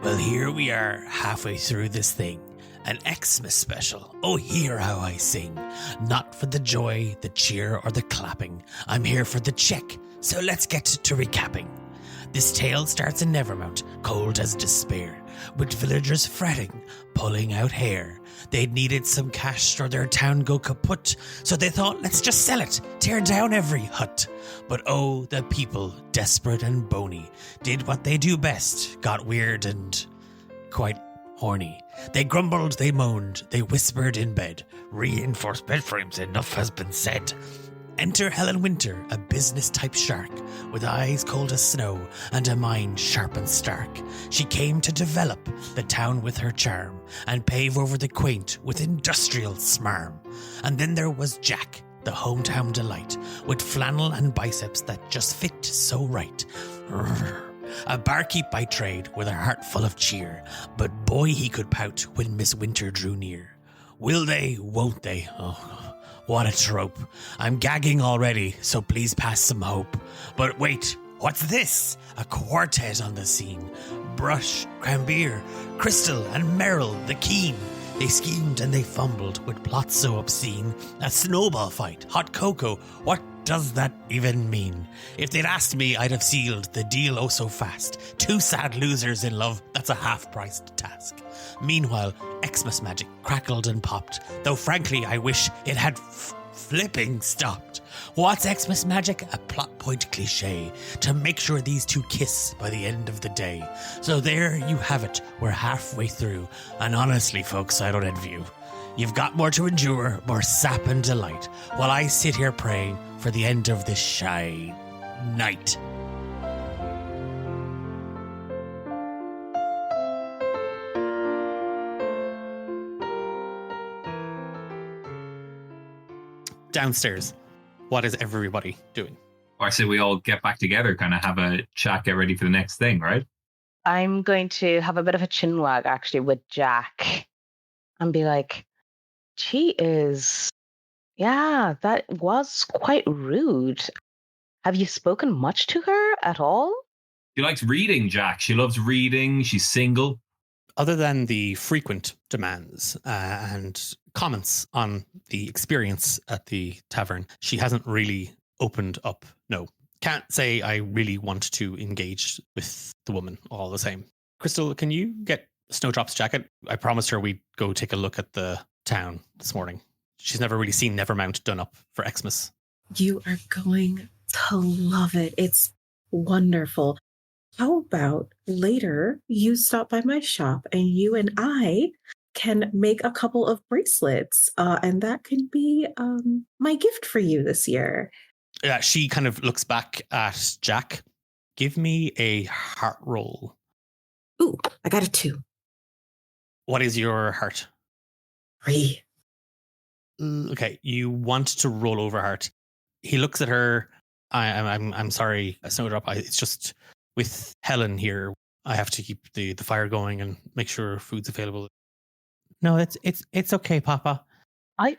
Well, here we are, halfway through this thing. An Xmas special. Oh, hear how I sing. Not for the joy, the cheer, or the clapping. I'm here for the check, so let's get to recapping. This tale starts in Nevermount, cold as despair, with villagers fretting, pulling out hair. They'd needed some cash or their town go kaput, so they thought, let's just sell it, tear down every hut. But oh, the people, desperate and bony, did what they do best, got weird and quite horny. They grumbled, they moaned, they whispered in bed. Reinforced bed frames, enough has been said. Enter Helen Winter, a business-type shark, with eyes cold as snow and a mind sharp and stark. She came to develop the town with her charm and pave over the quaint with industrial smarm. And then there was Jack, the hometown delight, with flannel and biceps that just fit so right. A barkeep by trade with a heart full of cheer, but boy he could pout when Miss Winter drew near. Will they, won't they? Oh, what a trope. I'm gagging already, so please pass some hope. But wait, what's this? A quartet on the scene. Brush, Cranbeir, Crystal, and Meryll, the keen. They schemed and they fumbled with plots so obscene. A snowball fight, hot cocoa, what does that even mean? If they'd asked me, I'd have sealed the deal oh so fast. Two sad losers in love, that's a half-priced task. Meanwhile, Exmas Magic crackled and popped, though frankly I wish it had flipping stopped. What's Exmas Magic? A plot point cliche to make sure these two kiss by the end of the day. So there you have it, we're halfway through, and honestly folks, I don't envy you. You've got more to endure, more sap and delight, while I sit here praying for the end of this shy night. Downstairs, what is everybody doing? Or I say we all get back together, kind of have a chat, get ready for the next thing, right? I'm going to have a bit of a chin wag actually with Jack and be like, that was quite rude. Have you spoken much to her at all? She likes reading, Jack. She loves reading. She's single. Other than the frequent demands and comments on the experience at the tavern, she hasn't really opened up. No, can't say I really want to engage with the woman all the same. Crystal, can you get Snowdrop's jacket? I promised her we'd go take a look at the town this morning. She's never really seen Nevermount done up for Xmas. You are going to love it. It's wonderful. How about later you stop by my shop and you and I can make a couple of bracelets, and that can be my gift for you this year. Yeah, she kind of looks back at Jack. Give me a heart roll. Ooh, I got a 2. What is your heart? 3. Okay, you want to roll over heart. He looks at her. I'm sorry, Snowdrop. It's just with Helen here. I have to keep the fire going and make sure food's available. No, it's okay, Papa. I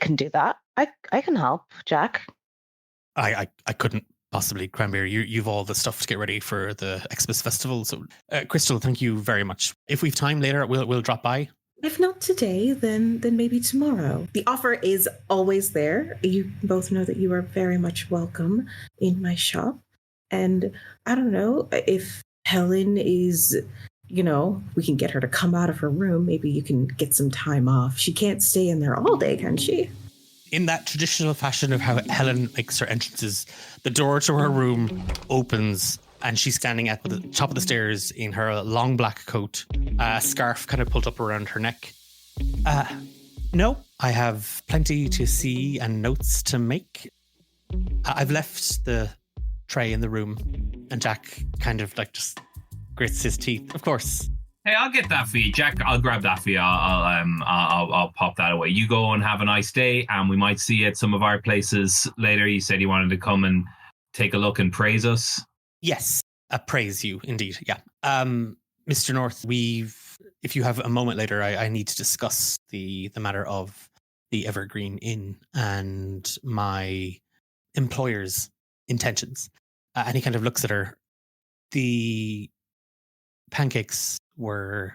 can do that. I can help, Jack. I couldn't possibly, Cranbeir. You've all the stuff to get ready for the Xmas festival. So, Crystal, thank you very much. If we've time later, we'll drop by. If not today, then maybe tomorrow. The offer is always there. You both know that you are very much welcome in my shop. And I don't know if Helen is, we can get her to come out of her room. Maybe you can get some time off. She can't stay in there all day, can she? In that traditional fashion of how Helen makes her entrances, the door to her room opens and she's standing at the top of the stairs in her long black coat, a scarf kind of pulled up around her neck. No, I have plenty to see and notes to make. I've left the tray in the room, and Jack kind of just grits his teeth. Of course. Hey, I'll get that for you, Jack. I'll grab that for you. I'll pop that away. You go and have a nice day, and we might see you at some of our places later. You said you wanted to come and take a look and praise us. Yes, praise you indeed. Yeah, Mr. North. If you have a moment later, I need to discuss the matter of the Evergreen Inn and my employer's intentions. And he kind of looks at her. The pancakes were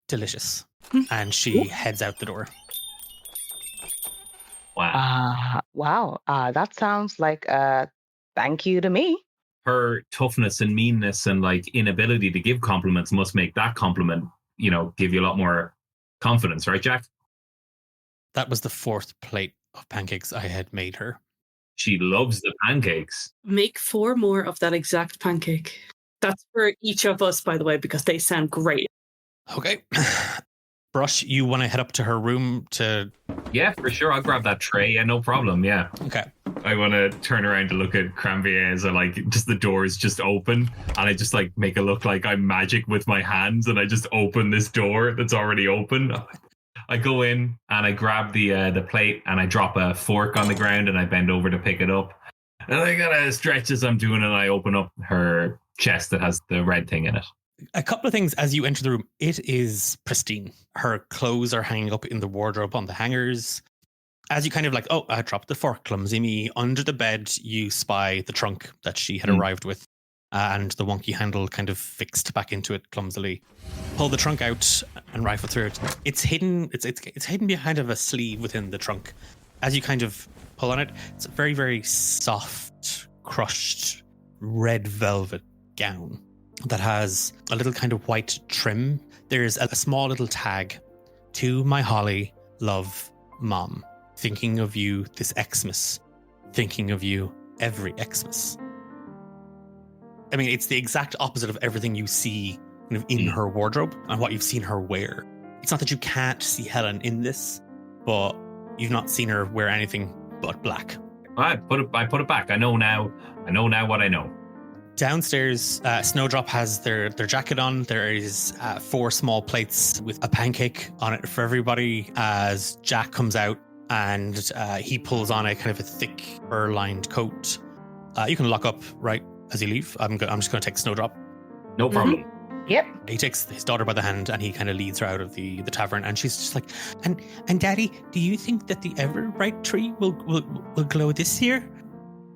delicious. And she heads out the door. Wow. Wow. That sounds like a thank you to me. Her toughness and meanness and like inability to give compliments must make that compliment, give you a lot more confidence, right, Jack? That was the 4th plate of pancakes I had made her. She loves the pancakes. Make 4 more of that exact pancake. That's for each of us, by the way, because they sound great. Okay. Brush, you want to head up to her room to... Yeah, for sure. I'll grab that tray. Yeah, no problem. Yeah. Okay. I want to turn around to look at Cranbeir as just the door is just open, and I just make it look like I'm magic with my hands, and I just open this door that's already open. I go in and I grab the plate and I drop a fork on the ground and I bend over to pick it up. And I gotta stretch as I'm doing it, and I open up her chest that has the red thing in it. A couple of things as you enter the room. It is pristine. Her clothes are hanging up in the wardrobe on the hangers. As you kind of I dropped the fork, clumsy me. Under the bed, you spy the trunk that she had arrived with, and the wonky handle kind of fixed back into it clumsily. Pull the trunk out and rifle through it. It's hidden. It's hidden behind a sleeve within the trunk. As you kind of pull on it, it's a very, very soft, crushed, red velvet gown that has a little kind of white trim. There's a small little tag, to my Holly, love, Mom. Thinking of you this Xmas. Thinking of you every Xmas. I mean, it's the exact opposite of everything you see kind of in her wardrobe and what you've seen her wear. It's not that you can't see Helen in this, but you've not seen her wear anything but black. I put it back. I know now what I know. Downstairs, Snowdrop has their jacket on. There is 4 small plates with a pancake on it for everybody. As Jack comes out and he pulls on a kind of a thick fur-lined coat. You can lock up right as you leave. I'm just going to take Snowdrop. No problem. Yep. He takes his daughter by the hand and he kind of leads her out of the tavern. And she's just like, and Daddy, do you think that the ever-bright tree will glow this year?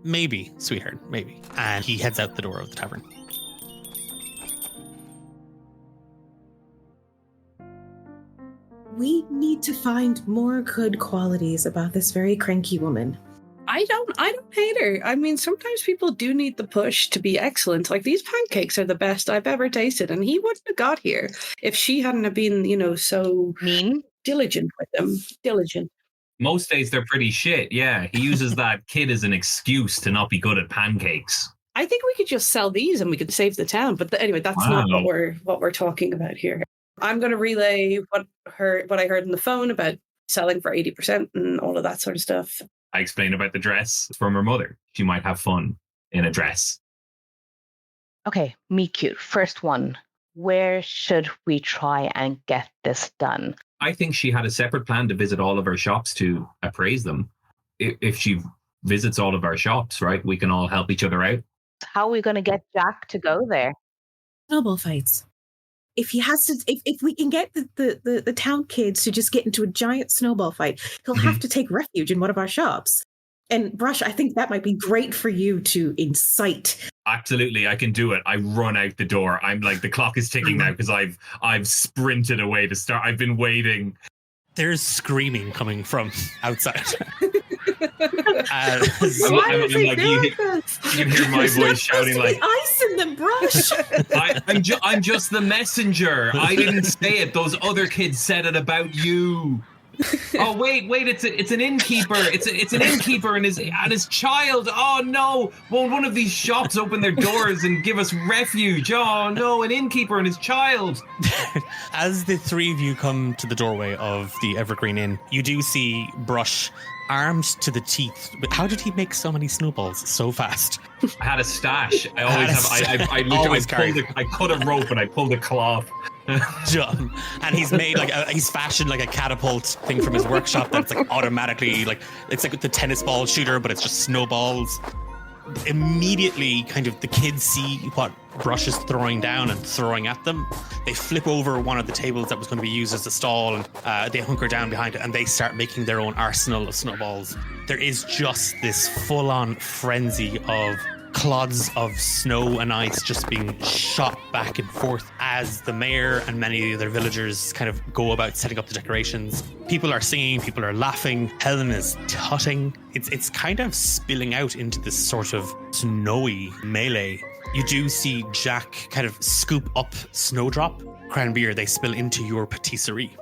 Maybe, sweetheart, maybe. And he heads out the door of the tavern. We need to find more good qualities about this very cranky woman. I don't hate her. I mean, sometimes people do need the push to be excellent. Like, these pancakes are the best I've ever tasted, and he wouldn't have got here if she hadn't have been, so Mean? diligent with them. Diligent. Most days they're pretty shit. Yeah, he uses that kid as an excuse to not be good at pancakes. I think we could just sell these and we could save the town. But anyway, that's not what we're talking about here. I'm going to relay what I heard on the phone about selling for 80% and all of that sort of stuff. I explained about the dress from her mother. She might have fun in a dress. Okay, meet cute. First one. Where should we try and get this done? I think she had a separate plan to visit all of our shops to appraise them. If she visits all of our shops, right, we can all help each other out. How are we going to get Jack to go there? Snowball fights. If he has to, if we can get the town kids to just get into a giant snowball fight, he'll have to take refuge in one of our shops. And Brush, I think that might be great for you to incite. Absolutely, I can do it. I run out the door. I'm like, the clock is ticking now because I've sprinted away to start. I've been waiting. There's screaming coming from outside. You can hear my voice shouting like, "Ice in the Brush." I'm just the messenger. I didn't say it. Those other kids said it about you. Oh wait! It's an innkeeper. It's an innkeeper and his child. Oh no! Won't one of these shops open their doors and give us refuge? Oh no! An innkeeper and his child. As the 3 of you come to the doorway of the Evergreen Inn, you do see Brush armed to the teeth. But how did he make so many snowballs so fast? I had a stash. I always have. I literally I cut a rope and I pulled a cloth. Done. And he's made he's fashioned like a catapult thing from his workshop that's like automatically it's like the tennis ball shooter, but it's just snowballs. Immediately, kind of the kids see what Brush is throwing down and throwing at them. They flip over one of the tables that was going to be used as a stall, and they hunker down behind it, and they start making their own arsenal of snowballs. There is just this full-on frenzy of clods of snow and ice just being shot back and forth as the mayor and many of the other villagers kind of go about setting up the decorations. People are singing, people are laughing. Helen is tutting. It's kind of spilling out into this sort of snowy melee. You do see Jack kind of scoop up Snowdrop. Cranbeir, they spill into your patisserie.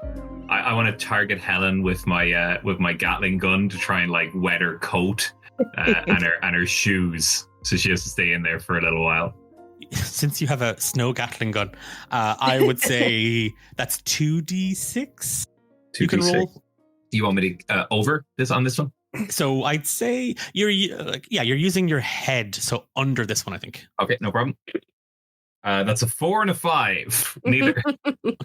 I want to target Helen with my Gatling gun to try and like wet her coat and her shoes, so she has to stay in there for a little while. Since you have a snow Gatling gun, I would say that's 2d6. You can roll. You want me to over this on this one? So I'd say you're using your head, so under this one, I think. Okay, no problem. That's a 4 and a 5. Neither.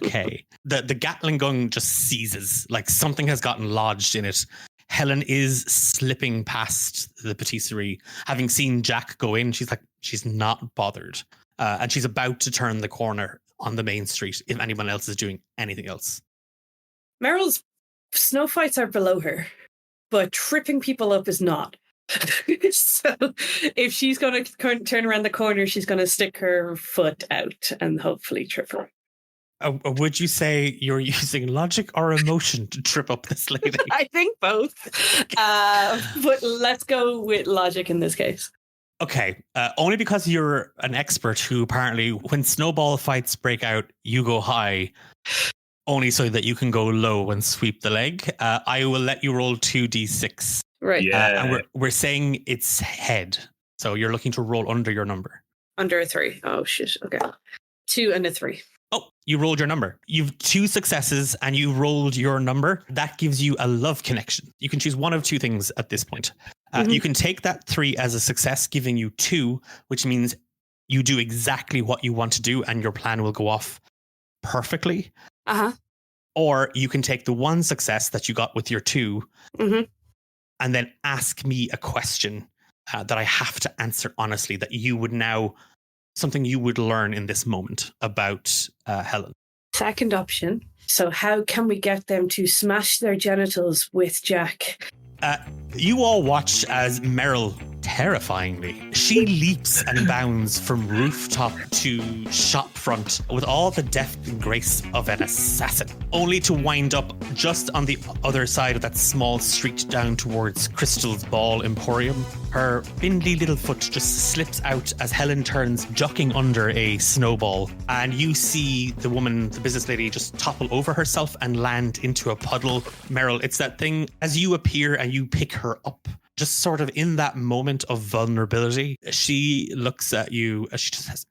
Okay. The Gatling gun just seizes, like something has gotten lodged in it. Helen is slipping past the patisserie. Having seen Jack go in, she's not bothered. And she's about to turn the corner on the main street if anyone else is doing anything else. Meryll's snow fights are below her, but tripping people up is not. So if she's going to turn around the corner, she's going to stick her foot out and hopefully trip her. Would you say you're using logic or emotion to trip up this lady? I think both. But let's go with logic in this case. Okay. Only because you're an expert who apparently when snowball fights break out, you go high. Only so that you can go low and sweep the leg. I will let you roll 2d6. Right. Yeah. And we're saying it's head. So you're looking to roll under your number. Under a 3. Oh, shit. Okay. 2 and a 3. Oh, you rolled your number. You've 2 successes and you rolled your number. That gives you a love connection. You can choose one of 2 things at this point. You can take that 3 as a success, giving you 2, which means you do exactly what you want to do and your plan will go off perfectly. Uh-huh. Or you can take the 1 success that you got with your 2 and then ask me a question that I have to answer honestly, that you would now, something you would learn in this moment about Helen. Second option. So how can we get them to smash their genitals with Jack? You all watch as Meryll, terrifyingly, she leaps and bounds from rooftop to shop front with all the deft and grace of an assassin, only to wind up just on the other side of that small street down towards Crystal's Ball Emporium. Her spindly little foot just slips out as Helen turns, ducking under a snowball, and you see the woman, the business lady, just topple over herself and land into a puddle. Meryll, it's that thing as you appear and you pick her up. Just sort of in that moment of vulnerability, she looks at you as she just says,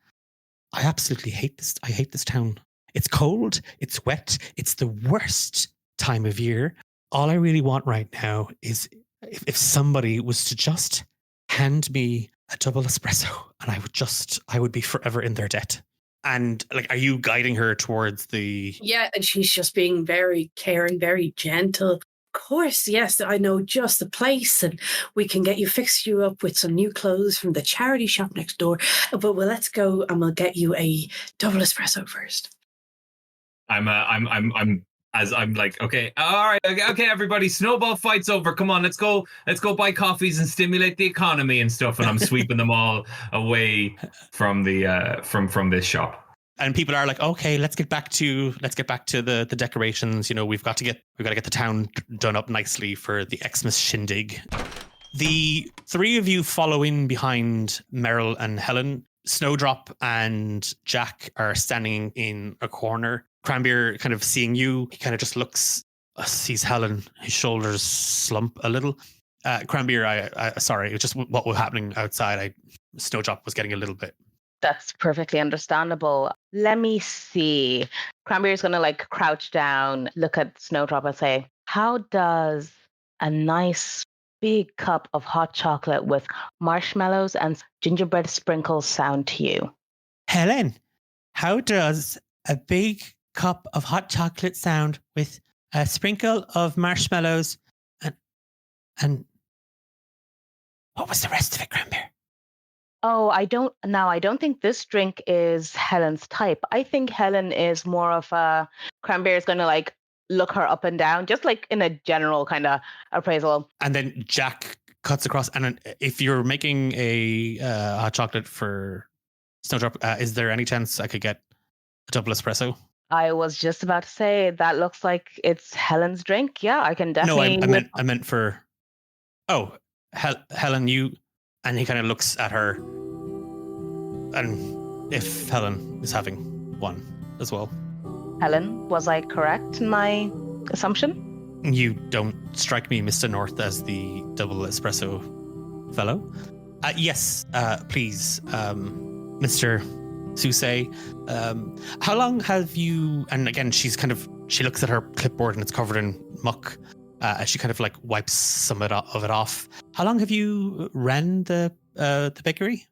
I absolutely hate this. I hate this town. It's cold. It's wet. It's the worst time of year. All I really want right now is if somebody was to just hand me a double espresso and I would be forever in their debt. And like, are you guiding her towards the... Yeah, and she's just being very caring, very gentle. Of course, yes, I know just the place and we can fix you up with some new clothes from the charity shop next door. But let's go and we'll get you a double espresso first. I'm like, okay, all right, okay, everybody, snowball fight's over. Come on, let's go buy coffees and stimulate the economy and stuff. And I'm sweeping them all away from the from this shop. And people are like, okay, let's get back to the decorations. You know, we've got to get the town done up nicely for the Exmas shindig. The 3 of you follow in behind Meryll and Helen. Snowdrop and Jack are standing in a corner. Cranbeir, kind of seeing you, he kind of just looks, sees Helen. His shoulders slump a little. Cranbeir, I sorry, it was just what was happening outside. Snowdrop was getting a little bit. That's perfectly understandable. Let me see. Cranbeir's going to like crouch down, look at Snowdrop and say, how does a nice big cup of hot chocolate with marshmallows and gingerbread sprinkles sound to you? Helen, how does a big cup of hot chocolate sound with a sprinkle of marshmallows and what was the rest of it, Cranbeir? Oh, I don't think this drink is Helen's type. I think Helen is more of a... Cranbeir is going to like look her up and down, just like in a general kind of appraisal. And then Jack cuts across. And if you're making a hot chocolate for Snowdrop, is there any chance I could get a double espresso? I was just about to say that looks like it's Helen's drink. Yeah, I can definitely. No, I meant for. Oh, Helen, you. And he kind of looks at her. And if Helen is having one as well. Helen, was I correct in my assumption? You don't strike me, Mr. North, as the double espresso fellow. Yes, please, Mr. Susay. How long have you... And again, she looks at her clipboard and it's covered in muck as she kind of like wipes some of it off. How long have you ran the bakery?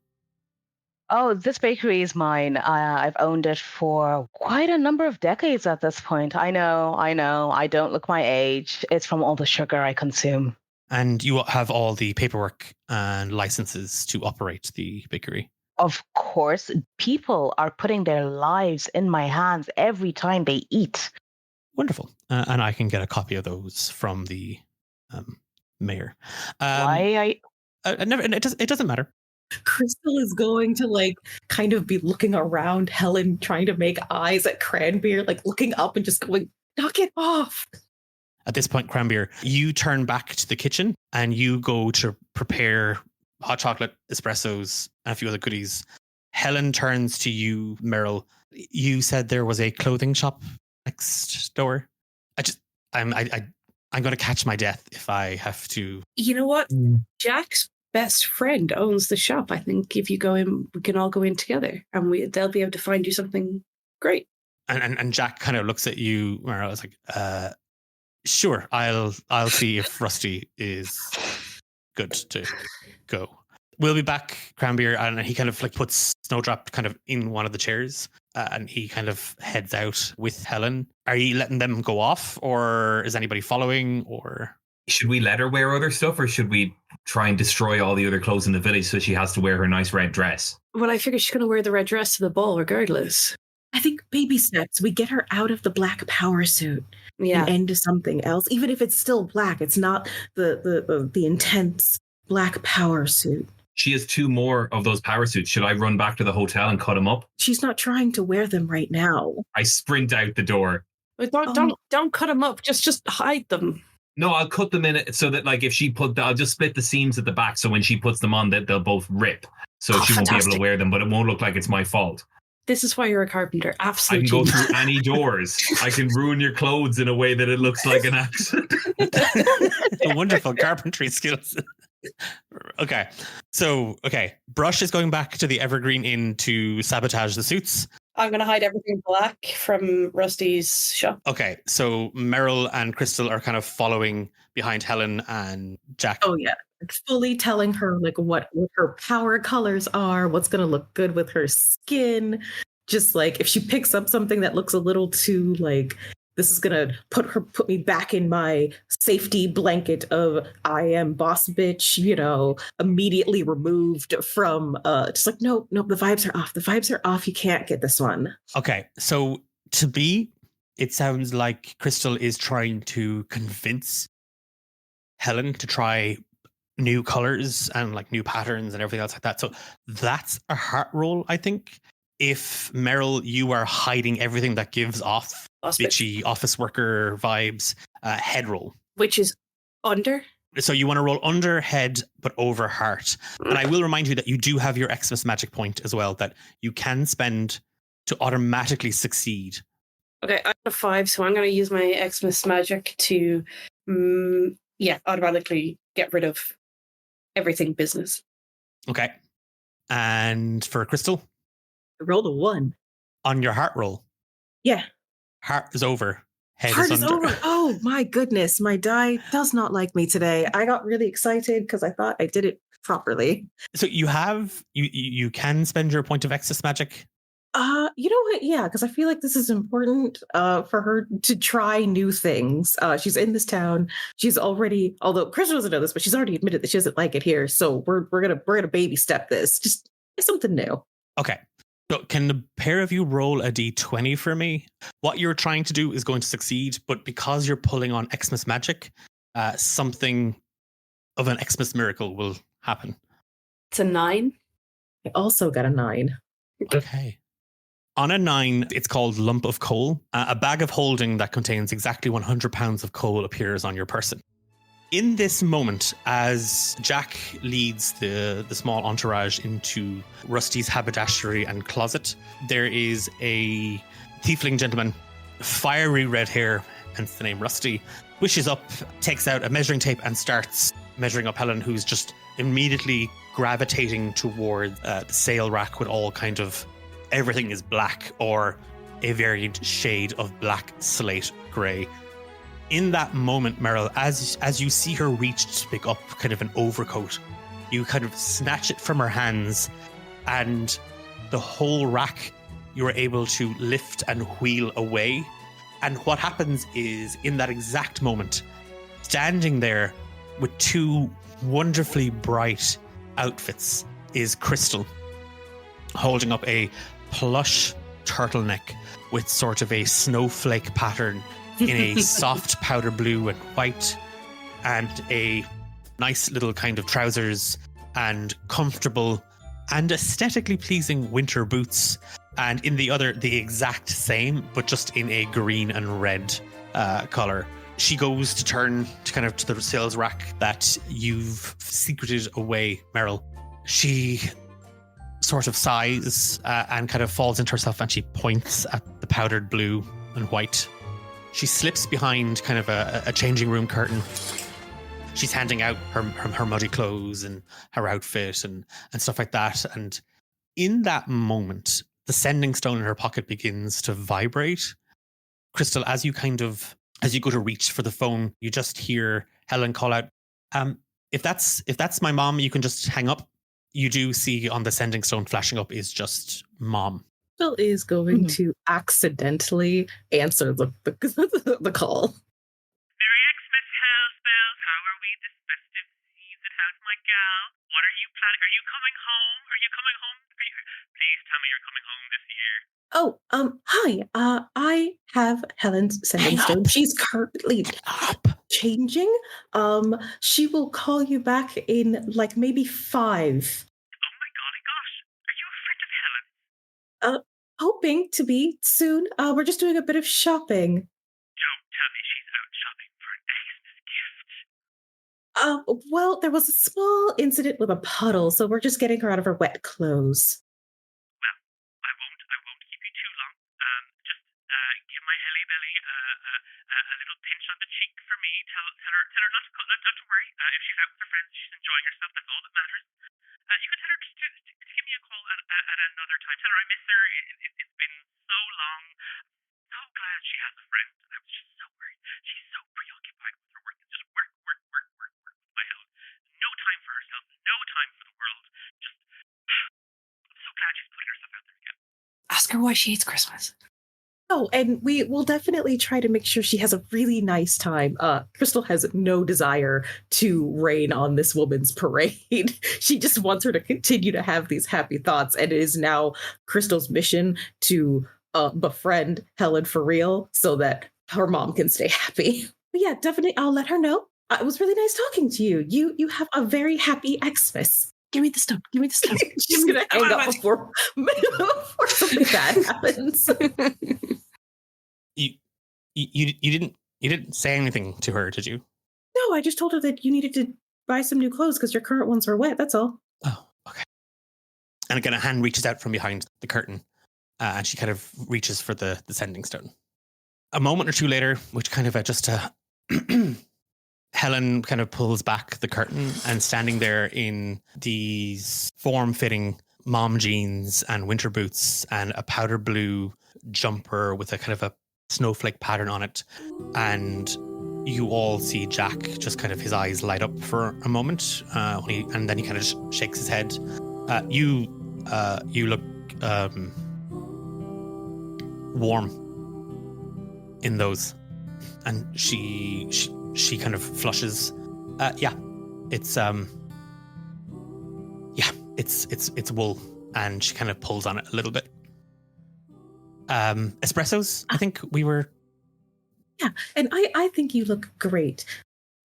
Oh, this bakery is mine. I've owned it for quite a number of decades at this point. I know. I don't look my age. It's from all the sugar I consume. And you have all the paperwork and licenses to operate the bakery? Of course. People are putting their lives in my hands every time they eat. Wonderful. And I can get a copy of those from the mayor. Why? It doesn't matter. Crystal is going to like kind of be looking around Helen, trying to make eyes at Cranbeir, like looking up and just going, knock it off. At this point, Cranbeir, you turn back to the kitchen and you go to prepare hot chocolate, espressos, and a few other goodies. Helen turns to you, Meryll. You said there was a clothing shop next door. I'm going to catch my death if I have to. You know what? Jack's best friend owns the shop. I think if you go in, we can all go in together, and they'll be able to find you something great. And Jack kind of looks at you, Meryll. I was like, sure, I'll see if Rusty is good to go. We'll be back, Cranbeir, and he kind of like puts Snowdrop kind of in one of the chairs, and he kind of heads out with Helen. Are you letting them go off, or is anybody following, or? Should we let her wear other stuff, or should we try and destroy all the other clothes in the village so she has to wear her nice red dress? Well, I figure she's going to wear the red dress to the ball regardless. I think baby steps. We get her out of the black power suit Yeah. and into something else. Even if it's still black, it's not the intense black power suit. She has 2 more of those power suits. Should I run back to the hotel and cut them up? She's not trying to wear them right now. I sprint out the door. Don't cut them up. Just hide them. No, I'll cut them in it so that, like, if she I'll just split the seams at the back, so when she puts them on, they'll both rip. So she won't be able to wear them, but it won't look like it's my fault. This is why you're a carpenter. Absolutely. I can go through any doors. I can ruin your clothes in a way that it looks like an accident. Wonderful carpentry skills. Okay. Brush is going back to the Evergreen Inn to sabotage the suits. I'm going to hide everything black from Rusty's shop. Okay, so Meryll and Crystal are kind of following behind Helen and Jack. Oh, yeah. Fully telling her like what her power colors are, what's going to look good with her skin. Just like if she picks up something that looks a little too like, this is going to put me back in my safety blanket of I am boss bitch, immediately removed from just like, no, the vibes are off. The vibes are off. You can't get this one. Okay. So to me, it sounds like Crystal is trying to convince Helen to try new colors and like new patterns and everything else like that. So that's a heart roll, I think. If Meryll, you are hiding everything that gives off bitchy office worker vibes, head roll. Which is under? So you want to roll under head, but over heart. And I will remind you that you do have your Exmas Magic point as well that you can spend to automatically succeed. Okay, I have a 5, so I'm going to use my Exmas Magic to, automatically get rid of everything business. Okay. And for Crystal? I rolled a 1. On your heart roll? Yeah. Heart is over. Heart is over. Oh my goodness. My die does not like me today. I got really excited because I thought I did it properly. So you can spend your point of Exmas Magic? You know what? Yeah, because I feel like this is important for her to try new things. She's in this town. She's already, although Chris doesn't know this, but she's already admitted that she doesn't like it here. So we're gonna baby step this. Just something new. Okay. So can the pair of you roll a d20 for me? What you're trying to do is going to succeed, but because you're pulling on Exmas Magic, something of an Xmas miracle will happen. It's a 9. I also got a 9. Okay. On a 9, it's called Lump of Coal. A bag of holding that contains exactly 100 pounds of coal appears on your person. In this moment, as Jack leads the small entourage into Rusty's haberdashery and closet, there is a tiefling gentleman, fiery red hair, hence the name Rusty, wishes up, takes out a measuring tape and starts measuring up Helen, who's just immediately gravitating toward the sail rack with all kind of everything is black or a varied shade of black slate grey. In that moment, Meryll, as you see her reach to pick up kind of an overcoat, you kind of snatch it from her hands, and the whole rack you are able to lift and wheel away. And what happens is, in that exact moment, standing there with 2 wonderfully bright outfits is Crystal, holding up a plush turtleneck with sort of a snowflake pattern in a soft powder blue and white, and a nice little kind of trousers and comfortable and aesthetically pleasing winter boots, and in the other the exact same but just in a green and red color. She goes to turn to kind of to the sales rack that you've secreted away, Meryll. She sort of sighs and kind of falls into herself, and she points at the powdered blue and white. She slips behind kind of a changing room curtain. She's handing out her muddy clothes and her outfit and stuff like that. And in that moment, the sending stone in her pocket begins to vibrate. Crystal, as you go to reach for the phone, you just hear Helen call out, if that's my mom, you can just hang up. You do see on the sending stone flashing up is just mom. Crystal is going to accidentally answer the call. Merry Xmas, hell spells. How are we this festive season? How's my gal? What are you planning? Are you coming home? Please tell me you're coming home this year. Hi. I have Helen's sending stone. She's currently changing. She will call you back in like maybe 5. Oh my golly gosh. Are you a friend of Helen's? Hoping to be soon. We're just doing a bit of shopping. Don't tell me she's out shopping for an Xmas gift. Well, there was a small incident with a puddle, so we're just getting her out of her wet clothes. Well, I won't keep you too long. Just give my Helly Belly a little pinch on the cheek for me. Tell her not to worry. If she's out with her friends, she's enjoying herself. That's all that matters. You can tell her to give me a call at another time. Tell her I miss her. It's been so long. So glad she has a friend. I was just so worried. She's so preoccupied with her work. It's just work with my Helen. No time for herself. No time for the world. Just, I'm so glad she's putting herself out there again. Ask her why she hates Christmas. Oh, and we will definitely try to make sure she has a really nice time. Crystal has no desire to rain on this woman's parade. She just wants her to continue to have these happy thoughts. And it is now Crystal's mission to befriend Helen for real so that her mom can stay happy. But yeah, definitely, I'll let her know. It was really nice talking to you. You have a very happy Xmas. Give me the stone. She's going to hang up before something bad happens. You didn't say anything to her, did you? No, I just told her that you needed to buy some new clothes because your current ones are wet. That's all. Oh, okay. And again, a hand reaches out from behind the curtain, and she kind of reaches for the sending stone. A moment or two later, which kind of just Helen kind of pulls back the curtain, and standing there in these form-fitting mom jeans and winter boots and a powder blue jumper with a kind of a snowflake pattern on it, and you all see Jack just kind of his eyes light up for a moment, and then he kind of just shakes his head. You look warm in those, and she kind of flushes. It's wool, and she kind of pulls on it a little bit. Espressos, I think we were. Yeah, and I think you look great.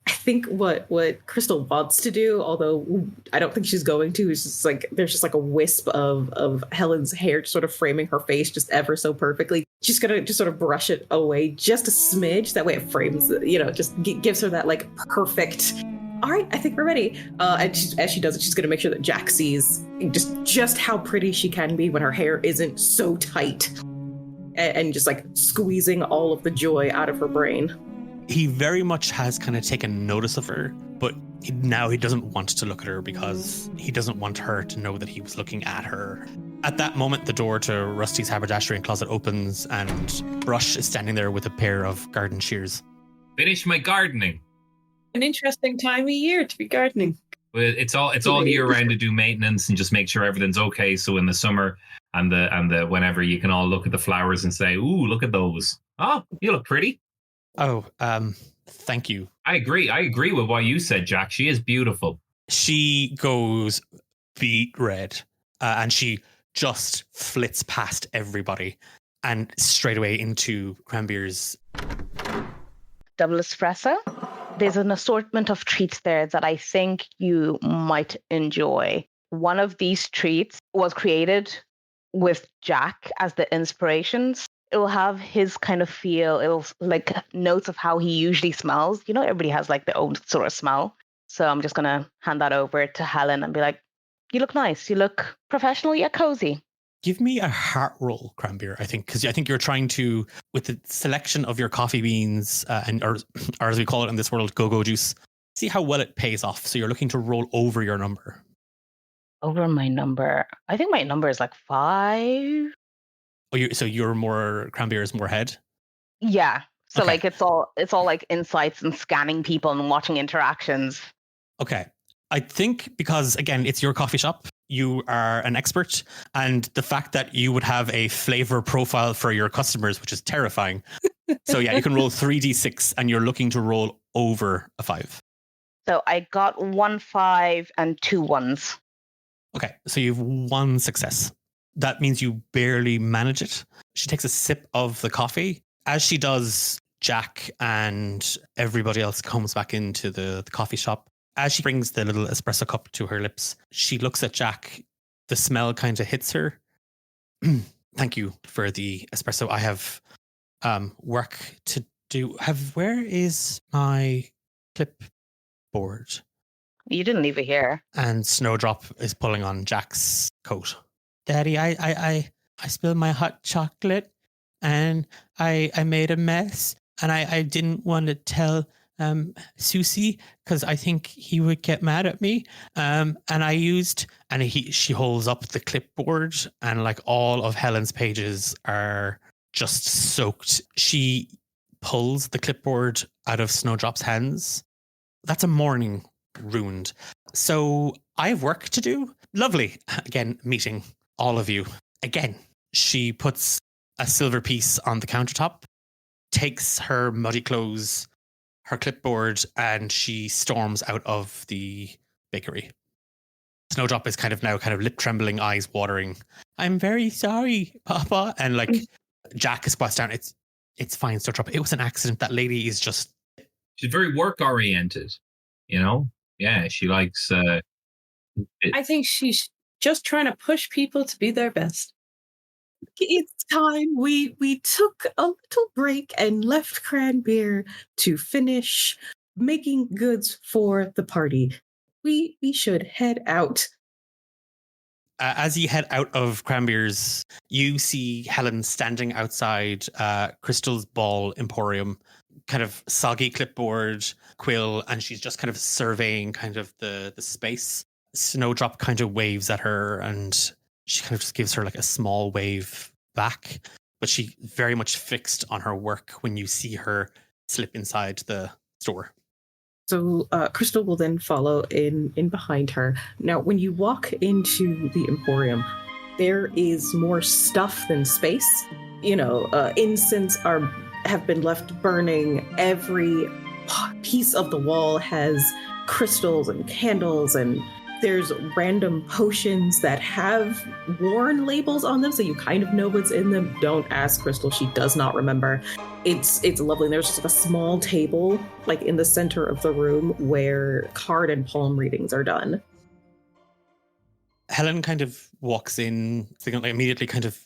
I think what Crystal wants to do, although I don't think she's going to, is just like there's just like a wisp of Helen's hair sort of framing her face just ever so perfectly. She's gonna just sort of brush it away just a smidge. That way it frames, just gives her that like perfect. All right, I think we're ready. And as she does it, she's gonna make sure that Jack sees just how pretty she can be when her hair isn't so tight and just like squeezing all of the joy out of her brain. He very much has kind of taken notice of her, but now he doesn't want to look at her because he doesn't want her to know that he was looking at her. At that moment, the door to Rusty's haberdashery and closet opens, and Brush is standing there with a pair of garden shears. Finish my gardening. An interesting time of year to be gardening. Well, it's all year round to do maintenance and just make sure everything's okay. So in the summer and the whenever, you can all look at the flowers and say, "Ooh, look at those! Oh, you look pretty." Oh, thank you. I agree with what you said, Jack. She is beautiful. She goes beet red, and she just flits past everybody and straight away into Cranbeir's. Double espresso. There's an assortment of treats there that I think you might enjoy. One of these treats was created with Jack as the inspirations. It will have his kind of feel. It'll like notes of how he usually smells. Everybody has like their own sort of smell. So I'm just going to hand that over to Helen and be like, you look nice. You look professional yet cozy. Give me a heart roll, Cranbeir, I think, because I think you're trying to, with the selection of your coffee beans or as we call it in this world, go-go juice, see how well it pays off. So you're looking to roll over your number. Over my number. I think my number is like 5. Oh, so you're more, Cranbeir is more head? Yeah. So Okay. like it's all like insights and scanning people and watching interactions. Okay. I think because, again, it's your coffee shop, you are an expert, and the fact that you would have a flavor profile for your customers, which is terrifying. So yeah, you can roll 3d6 and you're looking to roll over a 5. So I got 1 5 and 2 1s. Okay, so you have 1 success. That means you barely manage it. She takes a sip of the coffee. As she does, Jack and everybody else comes back into the coffee shop. As she brings the little espresso cup to her lips, she looks at Jack. The smell kind of hits her. Thank you for the espresso. I have work to do. Where is my clipboard? You didn't leave it here. And Snowdrop is pulling on Jack's coat. Daddy, I spilled my hot chocolate and I made a mess, and I didn't want to tell Susie because I think he would get mad at me. And I used, and she holds up the clipboard, and like all of Helen's pages are just soaked. She pulls the clipboard out of Snowdrop's hands. That's a morning ruined. So I have work to do. Lovely. Again, meeting all of you. Again, she puts a silver piece on the countertop, takes her muddy clothes, her clipboard, and she storms out of the bakery. Snowdrop is kind of lip trembling, eyes watering. I'm very sorry, Papa. And like Jack squats down. It's fine, Snowdrop. It was an accident. That lady is just... She's very work oriented, Yeah, she likes... I think she's just trying to push people to be their best. It's time. We took a little break and left Cranbeir to finish making goods for the party. We should head out. As you head out of Cranbeir's, you see Helen standing outside Crystal's Ball Emporium, kind of soggy clipboard, quill, and she's just kind of surveying kind of the space. Snowdrop kind of waves at her, and she kind of just gives her like a small wave back, but she very much fixed on her work when you see her slip inside the store. So Crystal will then follow in behind her. Now, when you walk into the Emporium, there is more stuff than space. Incense have been left burning. Every piece of the wall has crystals and candles and There's random potions that have worn labels on them, so you kind of know what's in them. Don't ask Crystal; she does not remember. It's lovely. There's just like a small table, like in the center of the room, where card and palm readings are done. Helen kind of walks in, like immediately kind of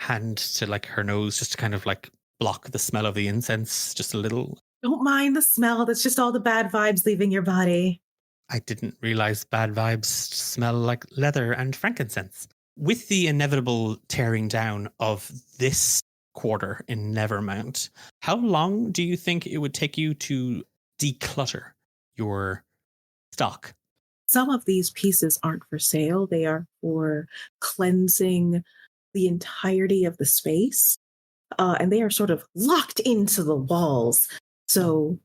hand to like her nose, just to kind of like block the smell of the incense just a little. Don't mind the smell. That's just all the bad vibes leaving your body. I didn't realize bad vibes smell like leather and frankincense. With the inevitable tearing down of this quarter in Nevermount, how long do you think it would take you to declutter your stock? Some of these pieces aren't for sale. They are for cleansing the entirety of the space. And they are sort of locked into the walls. So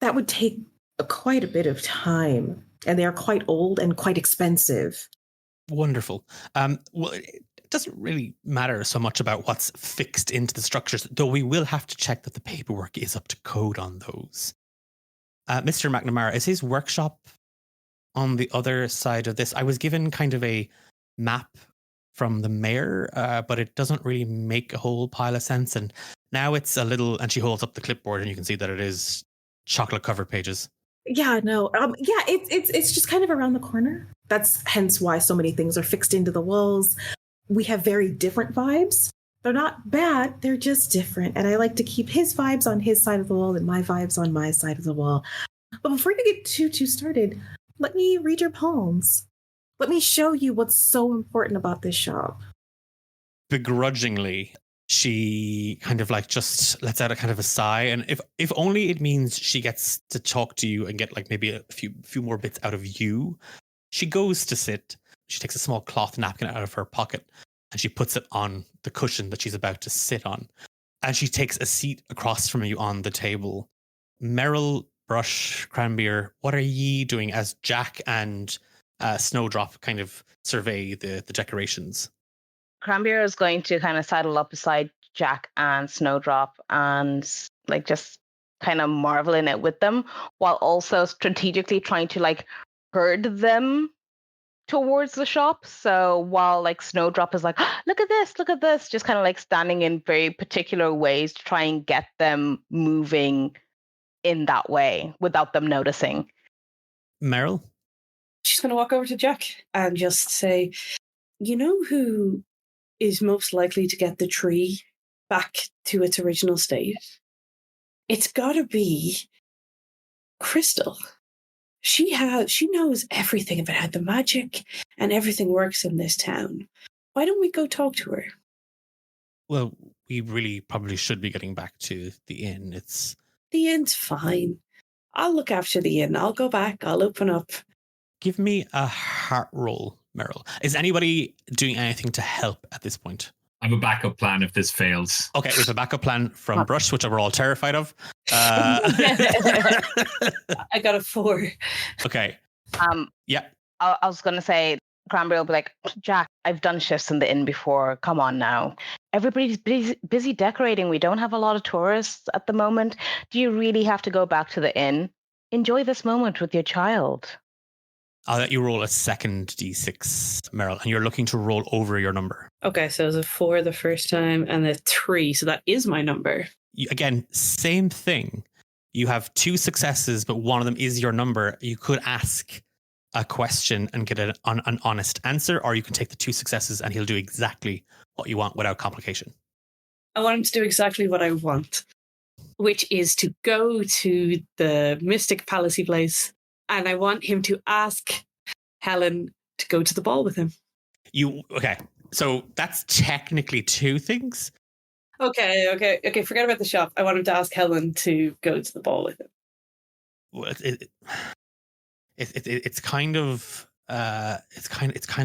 that would take quite a bit of time. And they are quite old and quite expensive. Wonderful. Well, it doesn't really matter so much about what's fixed into the structures, though we will have to check that the paperwork is up to code on those. Mr. McNamara, is his workshop on the other side of this? I was given kind of a map from the mayor, but it doesn't really make a whole pile of sense. And now it's a little, and she holds up the clipboard and you can see that it is chocolate covered pages. Yeah, no. It's just kind of around the corner. That's hence why so many things are fixed into the walls. We have very different vibes. They're not bad, they're just different. And I like to keep his vibes on his side of the wall and my vibes on my side of the wall. But before you get too started, let me read your palms. Let me show you what's so important about this shop. Begrudgingly, she kind of like just lets out a kind of a sigh, and if only it means she gets to talk to you and get like maybe a few more bits out of you. She goes to sit. She takes a small cloth napkin out of her pocket and she puts it on the cushion that she's about to sit on. And she takes a seat across from you on the table. Meryll, Brush, Cranbeir, what are ye doing as Jack and Snowdrop kind of survey the decorations? Cranbeir is going to kind of saddle up beside Jack and Snowdrop and like just kind of marveling it with them, while also strategically trying to like herd them towards the shop. So while like Snowdrop is like, oh, look at this, just kind of like standing in very particular ways to try and get them moving in that way without them noticing. Meryll? She's going to walk over to Jack and just say, you know who is most likely to get the tree back to its original state? It's got to be Crystal. She knows everything about how the magic and everything works in this town. Why don't we go talk to her? Well, we really probably should be getting back to the inn. The inn's fine. I'll look after the inn. I'll go back. I'll open up. Give me a heart roll, Meryll. Is anybody doing anything to help at this point? I have a backup plan if this fails. Okay, we have a backup plan from Brush, which we're all terrified of. I got a 4. Okay. Yeah. I was going to say, Cranbeir will be like, Jack, I've done shifts in the inn before. Come on now. Everybody's busy decorating. We don't have a lot of tourists at the moment. Do you really have to go back to the inn? Enjoy this moment with your child. I'll let you roll a second D6, Meryll, and you're looking to roll over your number. Okay, so it was a 4 the first time and a 3, so that is my number. Again, same thing. You have 2 successes, but one of them is your number. You could ask a question and get an honest answer, or you can take the 2 successes and he'll do exactly what you want without complication. I want him to do exactly what I want, which is to go to the Mystic Palace place, and I want him to ask Helen to go to the ball with him. Okay, so that's technically 2 things. Okay, forget about the shop. I want him to ask Helen to go to the ball with him. Well, it's kind of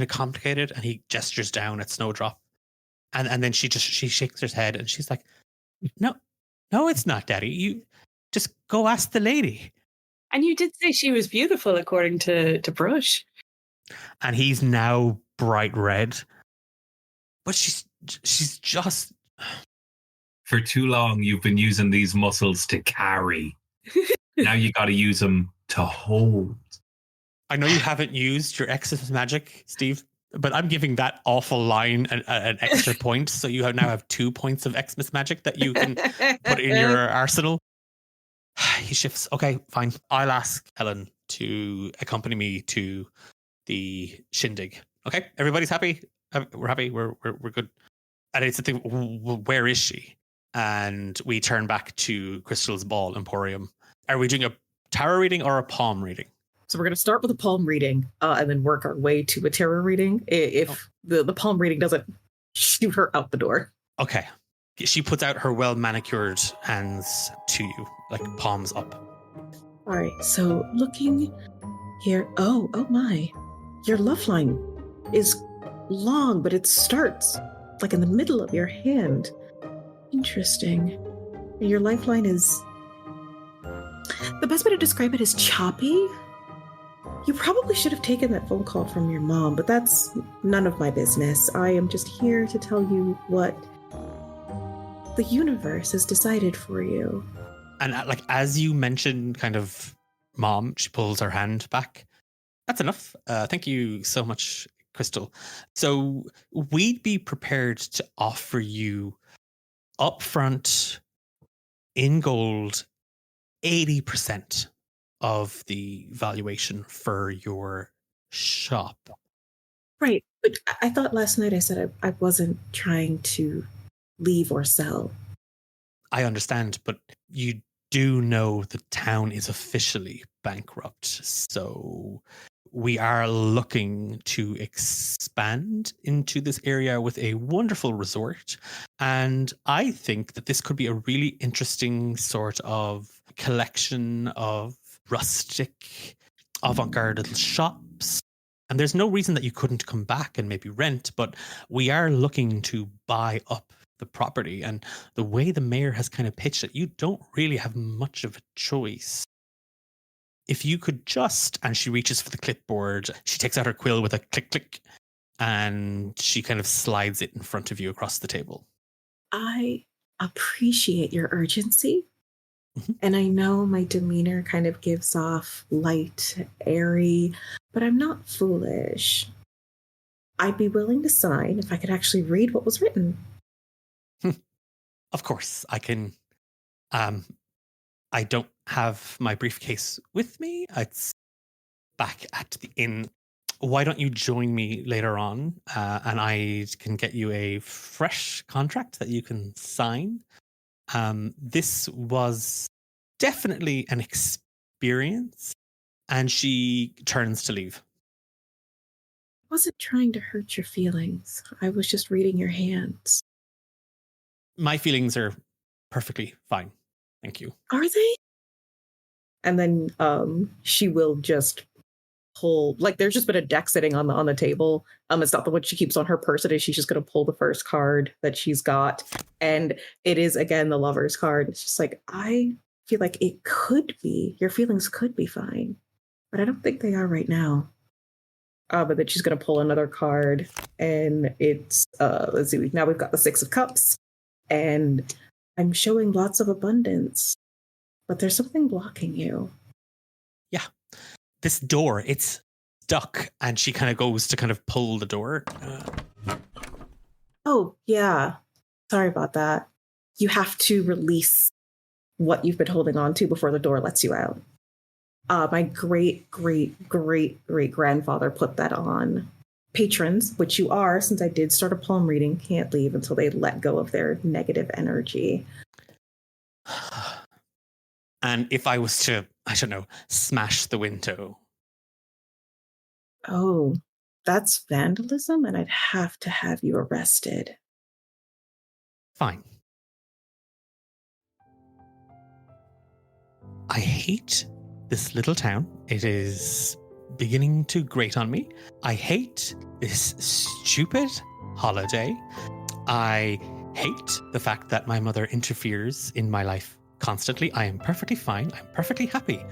complicated, and he gestures down at Snowdrop, and then she shakes her head and she's like, no, it's not, Daddy. You just go ask the lady. And you did say she was beautiful, according to Brush. And he's now bright red, but she's just. For too long, you've been using these muscles to carry. Now you got to use them to hold. I know you haven't used your Exmas Magic, Steve, but I'm giving that awful line an extra point. So you now have 2 points of Exmas Magic that you can put in your arsenal. He shifts. Okay, fine. I'll ask Helen to accompany me to the shindig. Okay, everybody's happy. We're happy. We're good. And it's the thing. Where is she? And we turn back to Crystal's Ball Emporium. Are we doing a tarot reading or a palm reading? So we're going to start with a palm reading and then work our way to a tarot reading if the palm reading doesn't shoot her out the door. Okay. She puts out her well-manicured hands to you, like palms up. All right. So looking here. Oh my. Your love line is long, but it starts like in the middle of your hand. Interesting. Your lifeline is... The best way to describe it is choppy. You probably should have taken that phone call from your mom, but that's none of my business. I am just here to tell you what the universe has decided for you. And like as you mentioned, kind of, Mom, she pulls her hand back. That's enough. Thank you so much, Crystal. So we'd be prepared to offer you upfront in gold 80% of the valuation for your shop. Right. But I thought last night I said I wasn't trying to leave or sell. I understand, but you do know the town is officially bankrupt. So we are looking to expand into this area with a wonderful resort. And I think that this could be a really interesting sort of collection of rustic, avant-garde little shops. And there's no reason that you couldn't come back and maybe rent, but we are looking to buy up the property. And the way the mayor has kind of pitched it, you don't really have much of a choice. If you could just, and she reaches for the clipboard, she takes out her quill with a click, click, and she kind of slides it in front of you across the table. I appreciate your urgency. Mm-hmm. And I know my demeanor kind of gives off light, airy, but I'm not foolish. I'd be willing to sign if I could actually read what was written. Of course, I can. I don't have my briefcase with me. It's back at the inn. Why don't you join me later on, and I can get you a fresh contract that you can sign. This was definitely an experience, and she turns to leave. I wasn't trying to hurt your feelings. I was just reading your hands. My feelings are perfectly fine. Thank you. Are they? And then she will just pull, like there's just been a deck sitting on the table. It's not the one she keeps on her person. She's just going to pull the first card that she's got. And it is, again, the lover's card. It's just like, I feel like it could be, your feelings could be fine, but I don't think they are right now. But then she's going to pull another card, and it's, let's see, now we've got the Six of Cups, and I'm showing lots of abundance, but there's something blocking you. Yeah. This door, it's stuck, and she kind of goes to kind of pull the door. Oh, yeah. Sorry about that. You have to release what you've been holding on to before the door lets you out. My great-great-great-great-grandfather put that on. Patrons, which you are, since I did start a palm reading, can't leave until they let go of their negative energy. And if I was to, I don't know, smash the window. Oh, that's vandalism, and I'd have to have you arrested. Fine. I hate this little town. It is beginning to grate on me. I hate this stupid holiday. I hate the fact that my mother interferes in my life constantly. I am perfectly fine. I'm perfectly happy.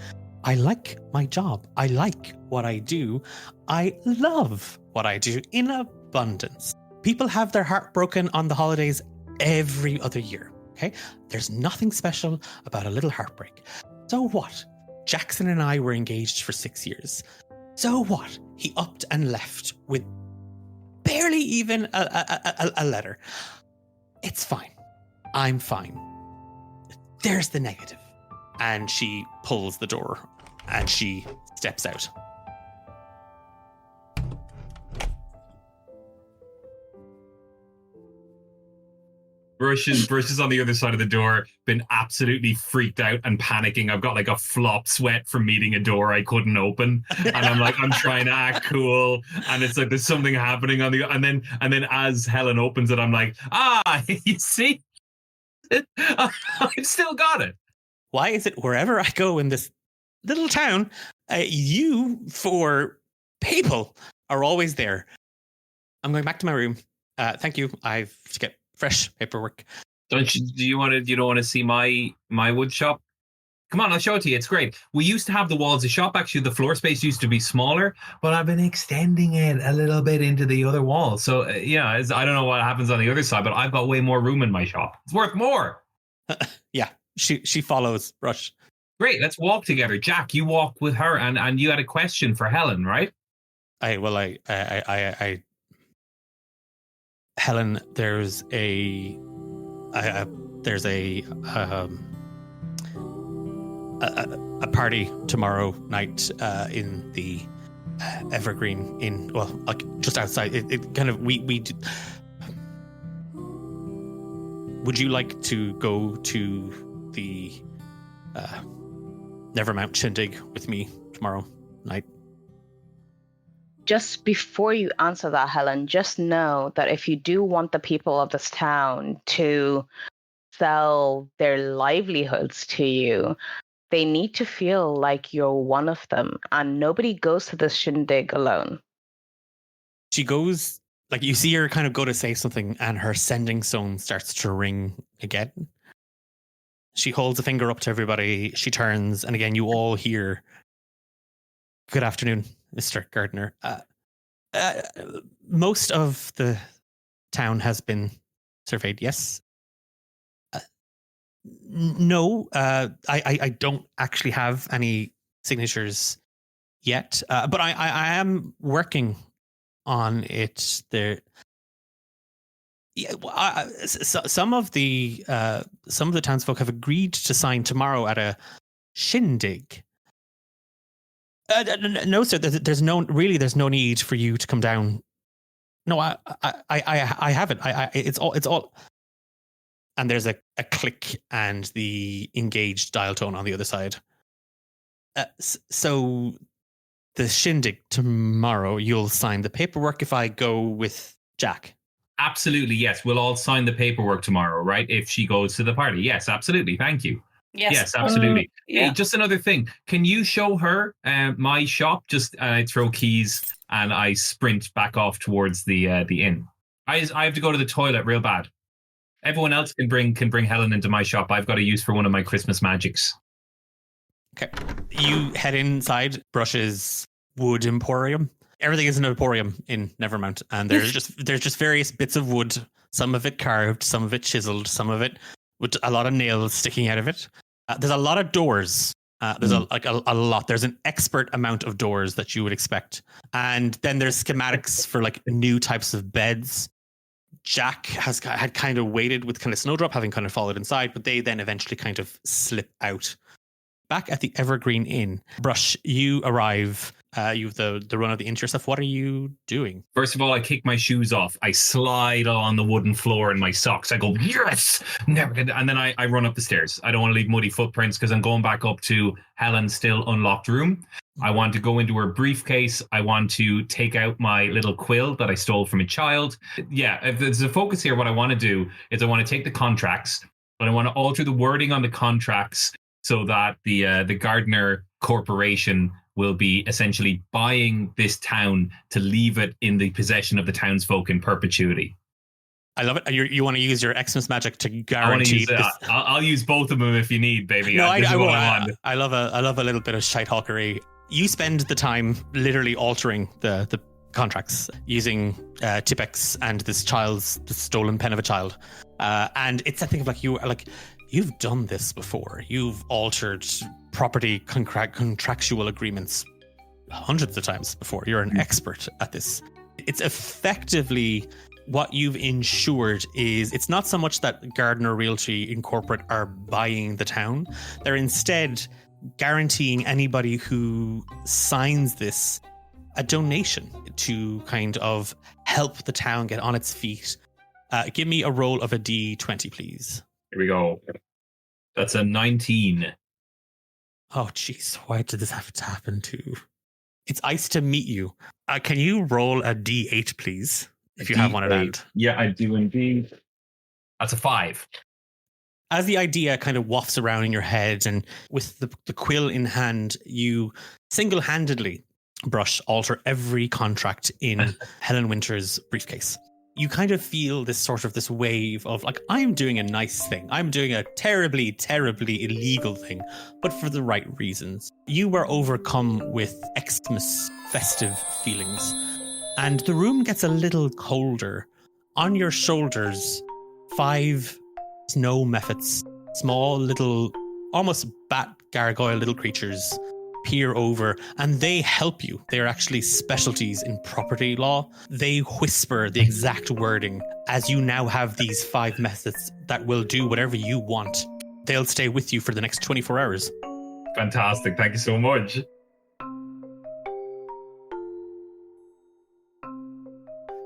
I like my job. I like what I do. I love what I do in abundance. People have their heart broken on the holidays every other year, okay? There's nothing special about a little heartbreak. So what? Jackson and I were engaged for 6 years. So what? He upped and left with barely even a letter. It's fine. I'm fine. There's the negative. And she pulls the door and she steps out. Brush is on the other side of the door, been absolutely freaked out and panicking. I've got like a flop sweat from meeting a door I couldn't open. And I'm trying to act cool. And it's like there's something happening on the and then as Helen opens it, I'm like, you see? I've still got it. Why is it wherever I go in this little town, you for people are always there? I'm going back to my room. Thank you. I've to get fresh paperwork. You don't want to see my wood shop? Come on, I'll show it to you. It's great. We used to have the walls of shop. Actually, the floor space used to be smaller, but I've been extending it a little bit into the other wall. So I don't know what happens on the other side, but I've got way more room in my shop. It's worth more. Yeah, she follows Rush. Great, let's walk together. Jack, you walk with her, and you had a question for Helen, right? Helen, there's a party tomorrow night in the Evergreen Inn. Well, like just outside. It kind of we. Would you like to go to the Nevermount shindig with me tomorrow night? Just before you answer that, Helen, just know that if you do want the people of this town to sell their livelihoods to you, they need to feel like you're one of them, and nobody goes to this shindig alone. She goes, like you see her kind of go to say something, and her sending stone starts to ring again. She holds a finger up to everybody. She turns, and again, you all hear, "Good afternoon, Mr. Gardner. Most of the town has been surveyed, yes? No, I don't actually have any signatures yet, but I am working on it. There, some of the townsfolk have agreed to sign tomorrow at a shindig. No, sir. There's no need for you to come down. No, I haven't. It's all. And there's a click and the engaged dial tone on the other side. So the shindig tomorrow, you'll sign the paperwork if I go with Jack. Absolutely, yes. We'll all sign the paperwork tomorrow, right? If she goes to the party. Yes, absolutely. Thank you. Yes, absolutely. Yeah. Hey, just another thing. Can you show her my shop? Just I throw keys and I sprint back off towards the inn. I have to go to the toilet real bad. Everyone else can bring Helen into my shop. I've got a use for one of my Christmas magics. Okay. You head inside Brush's wood emporium. Everything is an emporium in Nevermount, and there's just various bits of wood. Some of it carved, some of it chiseled, some of it with a lot of nails sticking out of it. There's a lot of doors. There's a lot. There's an expert amount of doors that you would expect, and then there's schematics for like new types of beds. Jack had kind of waited with kind of Snowdrop having kind of followed inside, but they then eventually kind of slip out. Back at the Evergreen Inn, Brush, you arrive. You have the run of the inn yourself. What are you doing? First of all, I kick my shoes off. I slide on the wooden floor in my socks. I go, yes, never did. And then I run up the stairs. I don't want to leave muddy footprints because I'm going back up to Helen's still unlocked room. I want to go into her briefcase. I want to take out my little quill that I stole from a child. Yeah, if there's a focus here, what I want to do is I want to take the contracts, but I want to alter the wording on the contracts so that the Gardner Corporation will be essentially buying this town to leave it in the possession of the townsfolk in perpetuity. I love it. You want to use your Exmas Magic to guarantee this. I'll use both of them if you need, baby. No, I want. I love a little bit of shithawkery. You spend the time literally altering the contracts using Tipex and the stolen pen of a child, and it's a thing of you've done this before. You've altered property contractual agreements hundreds of times before. You're an expert at this. It's effectively what you've ensured is it's not so much that Gardner Realty Incorporate are buying the town. They're instead guaranteeing anybody who signs this a donation to kind of help the town get on its feet. Give me a roll of a D20, please. Here we go. That's a 19. Oh, jeez. Why did this have to happen to... It's ice to meet you. Can you roll a D8, please? If you have one at hand. Yeah, I do indeed. That's a 5. As the idea kind of wafts around in your head and with the quill in hand, you single-handedly brush alter every contract in Helen Winter's briefcase. You kind of feel this wave of like, I'm doing a nice thing. I'm doing a terribly, terribly illegal thing, but for the right reasons. You were overcome with Xmas festive feelings, and the room gets a little colder. On your shoulders, 5 snow mephits, small little, almost bat gargoyle little creatures, peer over, and they help you. They're actually specialties in property law. They whisper the exact wording as you now have these 5 methods that will do whatever you want. They'll stay with you for the next 24 hours. Fantastic. Thank you so much.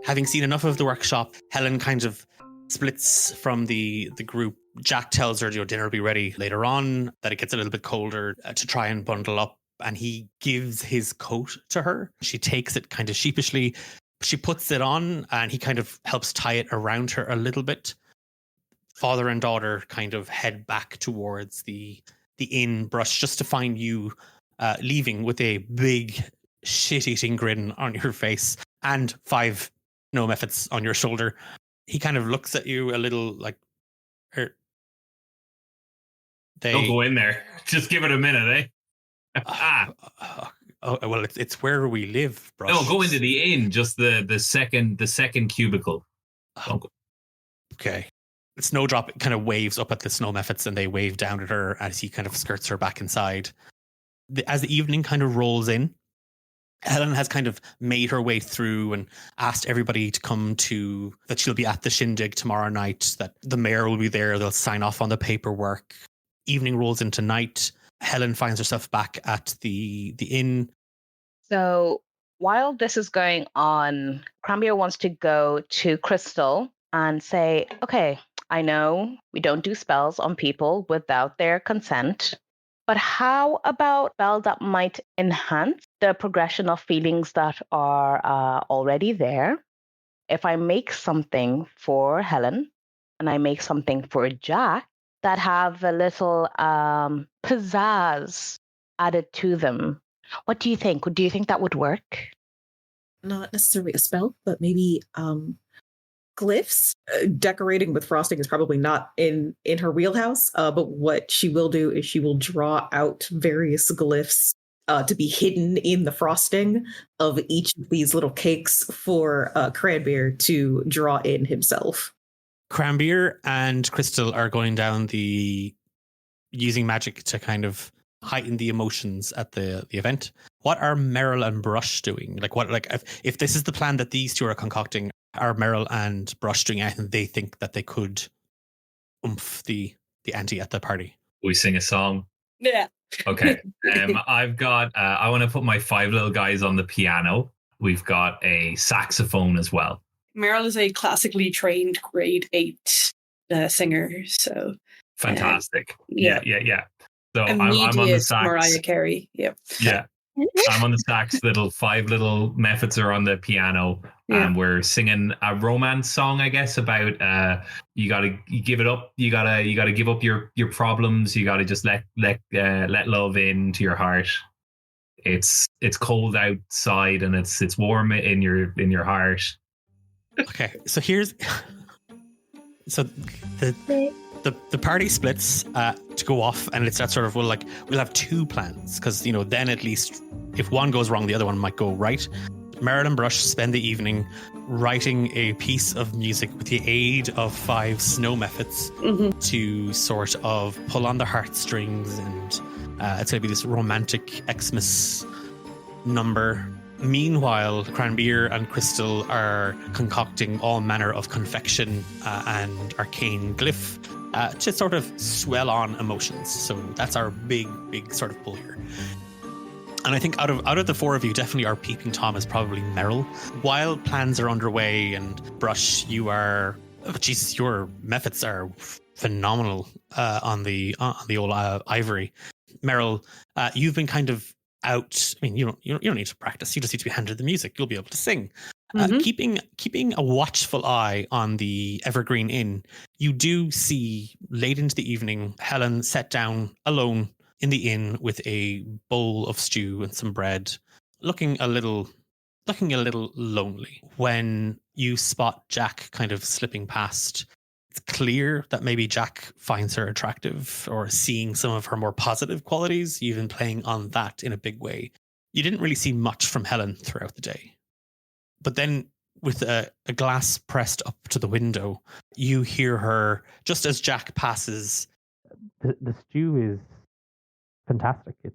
Having seen enough of the workshop, Helen kind of splits from the group. Jack tells her, dinner will be ready later on, that it gets a little bit colder, to try and bundle up. And he gives his coat to her. She takes it kind of sheepishly. She puts it on and he kind of helps tie it around her a little bit. Father and daughter kind of head back towards the inn brush just to find you leaving with a big shit-eating grin on your face and 5 no methods on your shoulder. He kind of looks at you a little like... Don't go in there. Just give it a minute, eh? Well, it's where we live, bro. No, go into the inn. Just the second cubicle. Okay. Snowdrop kind of waves up at the snow mephits and they wave down at her as he kind of skirts her back inside. As the evening kind of rolls in, Helen has kind of made her way through and asked everybody to come to, that she'll be at the shindig tomorrow night, that the mayor will be there, they'll sign off on the paperwork. Evening rolls into night. Helen finds herself back at the inn. So while this is going on, Cranbeir wants to go to Crystal and say, okay, I know we don't do spells on people without their consent, but how about a spell that might enhance the progression of feelings that are already there? If I make something for Helen and I make something for Jack, that have a little pizzazz added to them. What do you think? Do you think that would work? Not necessarily a spell, but maybe glyphs. Decorating with frosting is probably not in her wheelhouse, but what she will do is she will draw out various glyphs to be hidden in the frosting of each of these little cakes for Cranbeir to draw in himself. Cranbeir and Crystal are going down using magic to kind of heighten the emotions at the event. What are Meryll and Brush doing? If this is the plan that these two are concocting, are Meryll and Brush doing anything they think that they could oomph the ante at the party? We sing a song. Yeah. Okay. I've got, I want to put my 5 little guys on the piano. We've got a saxophone as well. Meryll is a classically trained grade 8 singer, so fantastic. Yeah. So I'm on the sax. Mariah Carey. Yep. Yeah. I'm on the sax. 5 little methods are on the piano, and we're singing a romance song, I guess, about you gotta give it up. You gotta give up your problems. You gotta just let love into your heart. It's cold outside and it's warm in your heart. Okay, so the party splits to go off, and it's that sort of we'll have 2 plans, because then at least if one goes wrong, the other one might go right. Meryll and Brush spend the evening writing a piece of music with the aid of 5 snow methods to sort of pull on the heartstrings, and it's going to be this romantic Xmas number. Meanwhile, Cranbeir and Crystal are concocting all manner of confection and arcane glyph to sort of swell on emotions. So that's our big sort of pull here. And I think out of the four of you, definitely our peeping Tom is probably Meryll. While plans are underway and Brush, you are... Oh, Jesus, your methods are phenomenal on the old ivory. Meryll, you've been kind of out. I mean, you don't need to practice. You just need to be handed the music. You'll be able to sing. Keeping a watchful eye on the Evergreen Inn, you do see late into the evening Helen sat down alone in the inn with a bowl of stew and some bread, looking a little lonely. When you spot Jack kind of slipping past, it's clear that maybe Jack finds her attractive or seeing some of her more positive qualities. You've been playing on that in a big way. You didn't really see much from Helen throughout the day. But then with a glass pressed up to the window, you hear her, just as Jack passes, the stew is fantastic. It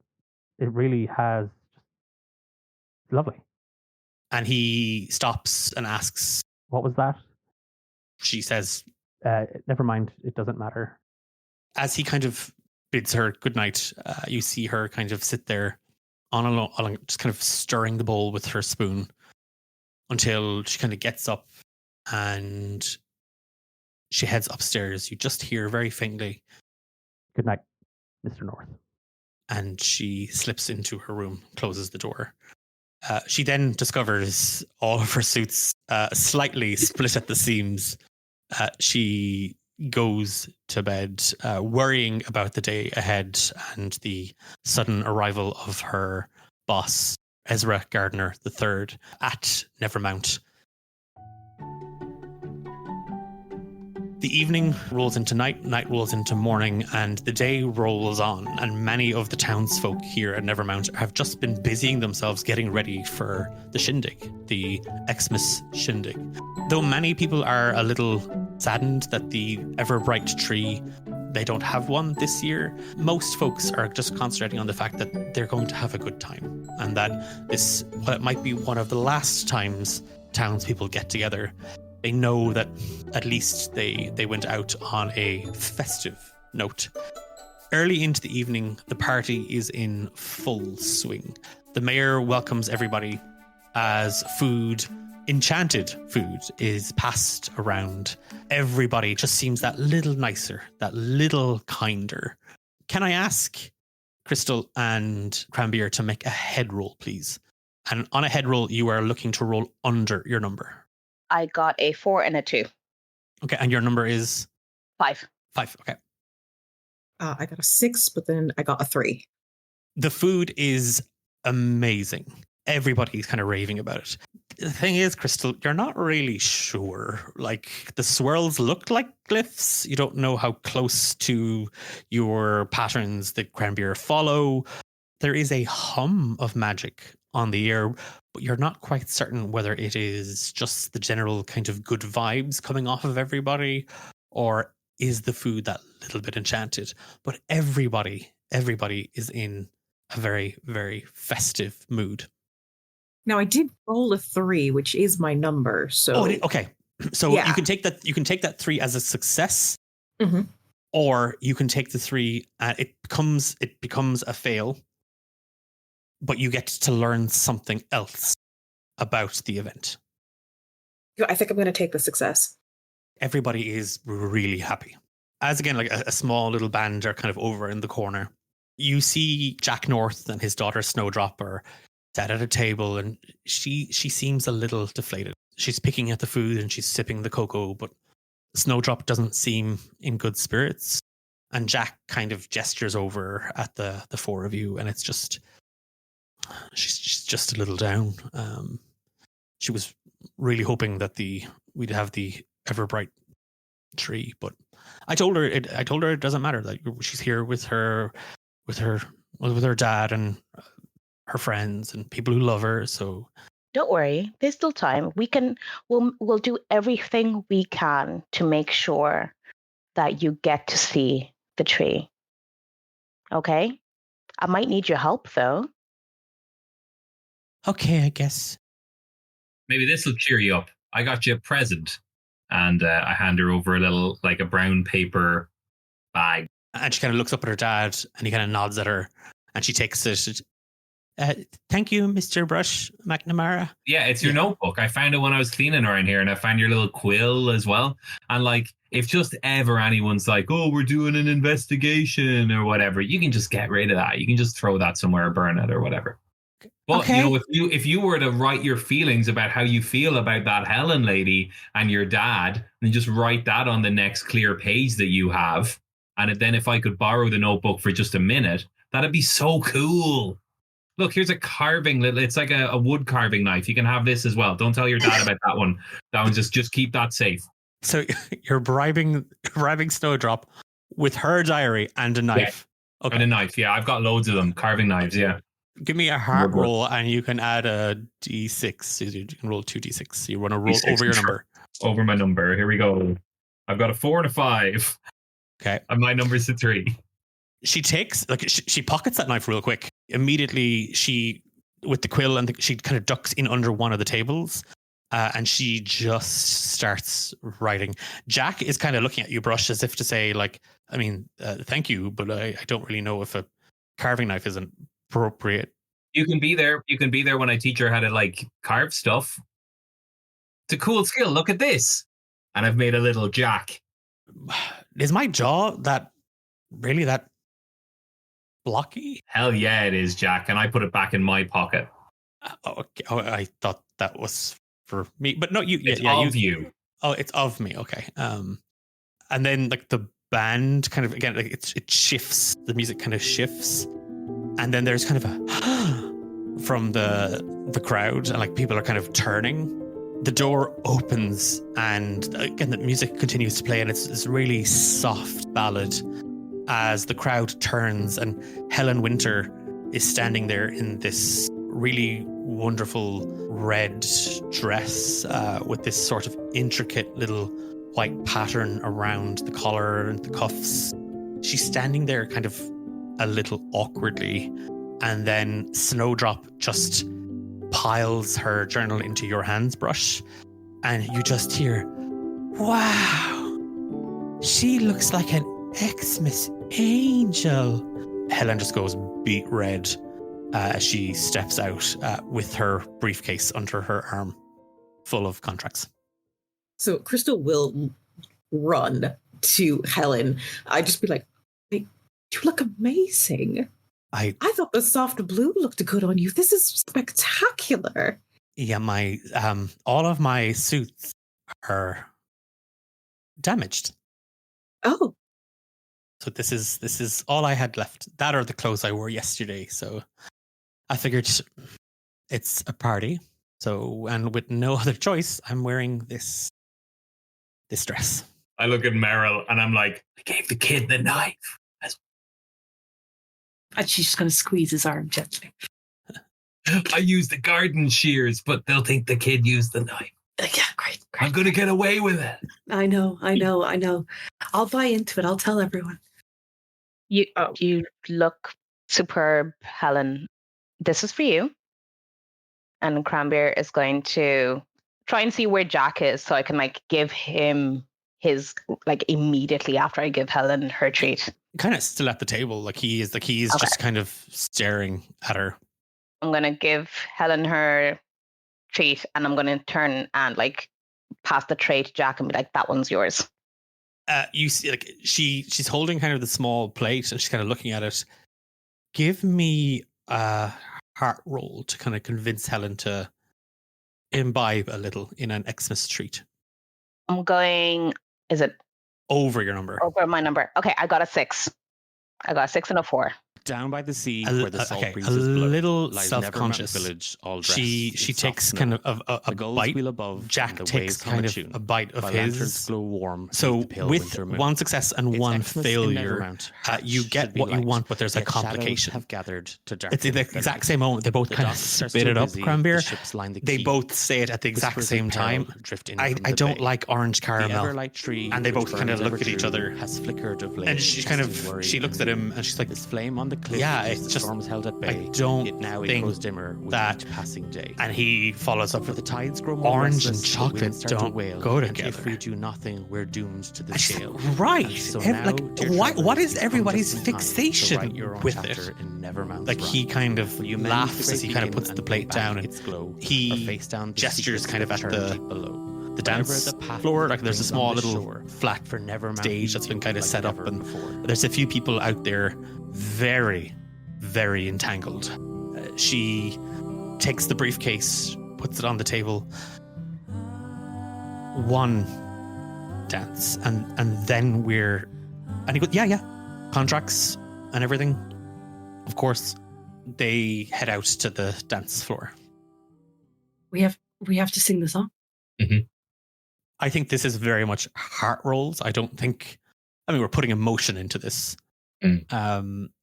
really has just lovely. And he stops and asks, "What was that?" She says, "Never mind, it doesn't matter." As he kind of bids her goodnight, you see her kind of sit there on along, just kind of stirring the bowl with her spoon until she kind of gets up and she heads upstairs. You just hear very faintly, "Good night, Mr. North." And she slips into her room, closes the door. She then discovers all of her suits slightly split at the seams. She goes to bed, worrying about the day ahead and the sudden arrival of her boss, Ezra Gardner III, at Nevermount. The evening rolls into night rolls into morning, and the day rolls on, and many of the townsfolk here at Nevermount have just been busying themselves getting ready for the shindig, the Exmas shindig. Though many people are a little saddened that the ever-bright tree, they don't have one this year, most folks are just concentrating on the fact that they're going to have a good time, and that this, what might be one of the last times townspeople get together, they know that at least they went out on a festive note. Early into the evening, the party is in full swing. The mayor welcomes everybody as food, enchanted food, is passed around. Everybody just seems that little nicer, that little kinder. Can I ask Crystal and Cranbeir to make a head roll, please? And on a head roll, you are looking to roll under your number. I got a 4 and a 2. Okay, and your number is? 5. 5, okay. I got a 6, but then I got a 3. The food is amazing. Everybody's kind of raving about it. The thing is, Crystal, you're not really sure. Like, the swirls look like glyphs. You don't know how close to your patterns that Cranbeir follow. There is a hum of magic on the air, but you're not quite certain whether it is just the general kind of good vibes coming off of everybody, or is the food that little bit enchanted. But everybody is in a very, very festive mood. Now, I did roll a 3, which is my number. So okay. So yeah. You can take that 3 as a success, Mm-hmm. or you can take the 3 and it becomes a fail, but you get to learn something else about the event. I think I'm going to take the success. Everybody is really happy. As again, like a small little band are kind of over in the corner. You see Jack North and his daughter Snowdrop are sat at a table, and she seems a little deflated. She's picking at the food and she's sipping the cocoa, but Snowdrop doesn't seem in good spirits. And Jack kind of gestures over at the four of you, and it's just, she's just a little down. She was really hoping that we'd have the ever bright tree, but I told her it doesn't matter. Like, she's here with her dad and her friends and people who love her. So don't worry, there's still time. We'll do everything we can to make sure that you get to see the tree. Okay? I might need your help though. Okay, I guess. Maybe this will cheer you up. I got you a present. And I hand her over a brown paper bag. And she kind of looks up at her dad and he kind of nods at her and she takes it. Thank you, Mr. Brush McNamara. Yeah, it's your notebook. I found it when I was cleaning around here, and I found your little quill as well. And like, if just ever anyone's like, "Oh, we're doing an investigation" or whatever, you can just get rid of that. You can just throw that somewhere, or burn it, or whatever. But you know, if you were to write your feelings about how you feel about that Helen lady and your dad, and just write that on the next clear page that you have, and then if I could borrow the notebook for just a minute, that'd be so cool. Look, here's a carving. It's like a wood carving knife. You can have this as well. Don't tell your dad about that one. That one, just keep that safe. So you're bribing Snowdrop with her diary and a knife. Yeah. Okay. And a knife. Yeah, I've got loads of them. Carving knives. Yeah. Give me a heart roll, and you can add a d6. You can roll 2d6. You want to roll over your number. Over my number. Here we go. I've got a 4 and a 5. Okay. And my number's a 3. She takes, she pockets that knife real quick. Immediately, she, with the quill, and she kind of ducks in under one of the tables, and she just starts writing. Jack is kind of looking at you, Brush, as if to say, like, I mean, thank you, but I don't really know if a carving knife isn't appropriate. You can be there. You can be there when I teach her how to like carve stuff. It's a cool skill. Look at this. And I've made a little Jack. Is my jaw that blocky? Hell yeah, it is, Jack. And I put it back in my pocket. Okay. Oh, I thought that was for me, but no, you. It's you. Oh, it's of me. Okay. And then like the band kind of again, like it shifts. The music kind of shifts, and then there's kind of a from the crowd, and like people are kind of turning. The door opens, and again the music continues to play, and it's this really soft ballad as the crowd turns, and Helen Winter is standing there in this really wonderful red dress with this sort of intricate little white pattern around the collar and the cuffs. She's standing there kind of a little awkwardly, and then Snowdrop just piles her journal into your hands, Brush, and you just hear, "Wow, she looks like an Xmas angel." Helen just goes beet red as she steps out with her briefcase under her arm full of contracts. So Crystal will run to Helen. I'd just be like, "Hey, you look amazing. I thought the soft blue looked good on you. This is spectacular." Yeah, my all of my suits are damaged. Oh. So this is all I had left. That or the clothes I wore yesterday. So I figured it's a party. So, and with no other choice, I'm wearing this dress. I look at Meryl and I'm like, I gave the kid the knife. And she's just going to squeeze his arm gently. I used the garden shears, but they'll think the kid used the knife. Yeah, great. I'm going to get away with it. I know. I'll buy into it. I'll tell everyone. You look superb, Helen. This is for you. And Cranbeir is going to try and see where Jack is so I can like give him his like immediately after I give Helen her treat. Kind of still at the table, like he is just kind of staring at her. I'm gonna give Helen her treat, and I'm gonna turn and like pass the tray to Jack and be like, "That one's yours." You see, like she's holding kind of the small plate, and she's kind of looking at it. Give me a heart roll to kind of convince Helen to imbibe a little in an Xmas treat. I'm going. Is it over your number? Over my number. Okay, I got a 6. I got a 6 and a 4. Down by the sea, where the salt breezes a blow, little lies self-conscious. Nevermount village, all dressed She in takes soft kind snow. of a bite. Above, Jack the takes waves kind of tune, a bite of while his. lanterns glow warm So the pale with winter moon. one success and It's one Xmas in failure, Nevermount. you get what you want, but there's a Yet shadows complication. have gathered to It's the exact same moment. They both kind of spit it up, Cranbeir. They both say it at the exact same time. I don't like orange caramel. And they both kind of look at each other. Has flickered of late. And she looks at him and she's like, this flame on the the cliff. it's the just storm's held at bay. I don't Yet now it think grows dimmer with that each passing day. And he follows up For with the tides grow more orange restless, and the chocolate winds start to don't wail, go and together. if we do nothing, we're doomed to the I just- scale. right. So Ev- now, like, dear what travelers, is you've come everybody's just in time to fixation write your own with chapter it? in Nevermount's Like, he wrath. kind of Will you mend laughs the as he great kind of beacon puts the and plate go back down and its glow, he or face down the gestures secrets kind of that at turn the deep below. the dance Wherever the path floor. Like, there's a brings small on the little shore, flat for Nevermount stage that's been kind of like set up, never and before. there's a few people out there very, very entangled. She takes the briefcase, puts it on the table. One dance, and then and he goes, yeah, contracts and everything. Of course, they head out to the dance floor. We have to sing the song. I think this is very much heart rolls. I mean, we're putting emotion into this.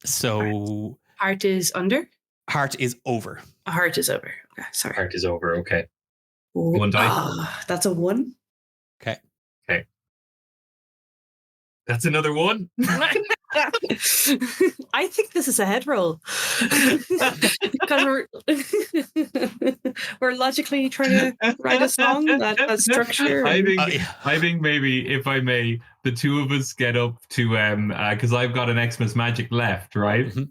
So Heart is under. heart is over. Heart is over. Okay, sorry. Heart is over. Okay. Oh, One die. That's a 1. Okay. That's another one. I think this is a head roll because we're logically trying to write a song that has structure. I think maybe, if I may, the two of us get up to because I've got an Exmas Magic left, right? Mm-hmm.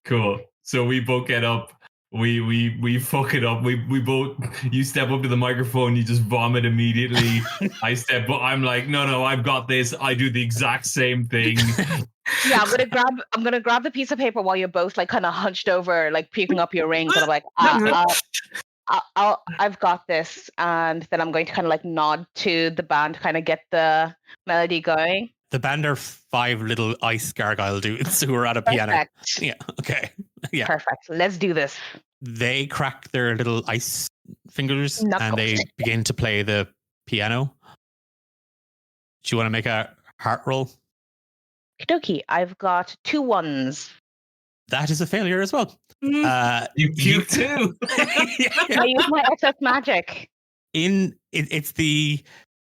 Cool. So we both get up. We fuck it up. We both. You step up to the microphone. You just vomit immediately. I'm like, no, I've got this. I do the exact same thing. Yeah, I'm gonna grab the piece of paper while you're both like kind of hunched over, like picking up your rings, and I'm like, I've got this, and then I'm going to kind of like nod to the band, kind of get the melody going. The band are 5 little ice gargoyle dudes who are at a piano. Perfect. Yeah. Okay. Yeah. Perfect. Let's do this. They crack their little ice fingers Knuckles. and they begin to play the piano. Do you want to make a heart roll? Okie, I've got 2 1s. That is a failure as well. You puke too. I use my Exmas Magic.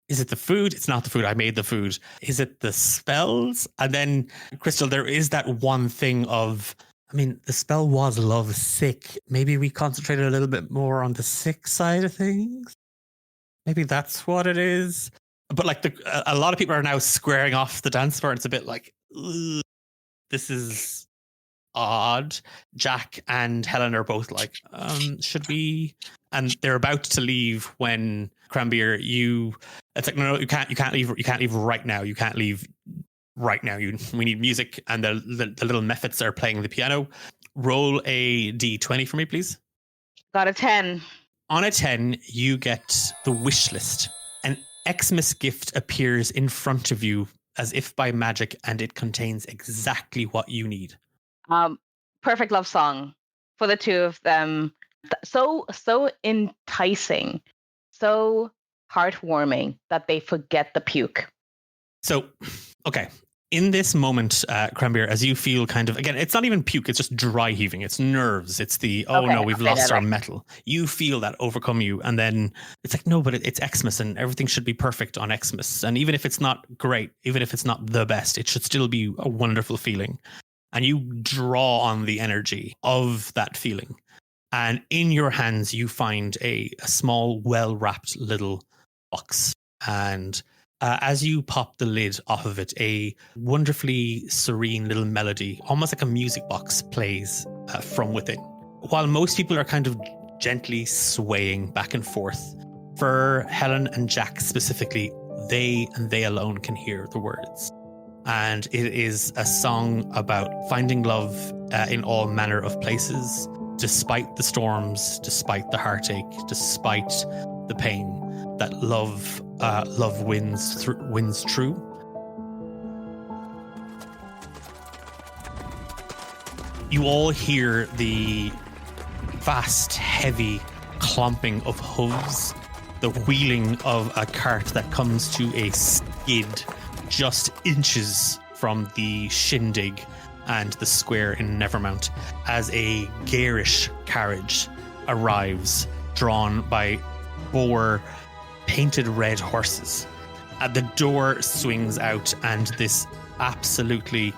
Is it the food? It's not the food. I made the food. Is it the spells? And then, Crystal, there is that one thing of, I mean, the spell was love sick. Maybe we concentrated a little bit more on the sick side of things. Maybe that's what it is. But like a lot of people are now squaring off the dance floor. It's a bit like, ugh, this is odd. Jack and Helen are both like, should we? And they're about to leave when Cranbeir, it's like, no, you can't leave right now. You can't leave right now. We need music, and the little mephits are playing the piano. Roll a d20 for me, please. Got a 10. On a 10, you get the wish list. An Xmas gift appears in front of you as if by magic, and it contains exactly what you need. Perfect love song for the 2 of them. So enticing, so heartwarming that they forget the puke. So, okay. In this moment, Cranbeir, as you feel kind of, again, it's not even puke, it's just dry heaving. It's nerves. It's we've lost our mettle. You feel that overcome you. And then it's like, no, but it's Xmas and everything should be perfect on Xmas. And even if it's not great, even if it's not the best, it should still be a wonderful feeling. And you draw on the energy of that feeling. And in your hands, you find a small, well-wrapped little box. And as you pop the lid off of it, a wonderfully serene little melody, almost like a music box, plays from within. While most people are kind of gently swaying back and forth, for Helen and Jack specifically, they and they alone can hear the words. And it is a song about finding love in all manner of places, despite the storms, despite the heartache, despite the pain, that love wins true. You all hear the vast, heavy clomping of hooves, the wheeling of a cart that comes to a skid just inches from the shindig and the square in Nevermount as a garish carriage arrives, drawn by 4 painted red horses. The door swings out, and this absolutely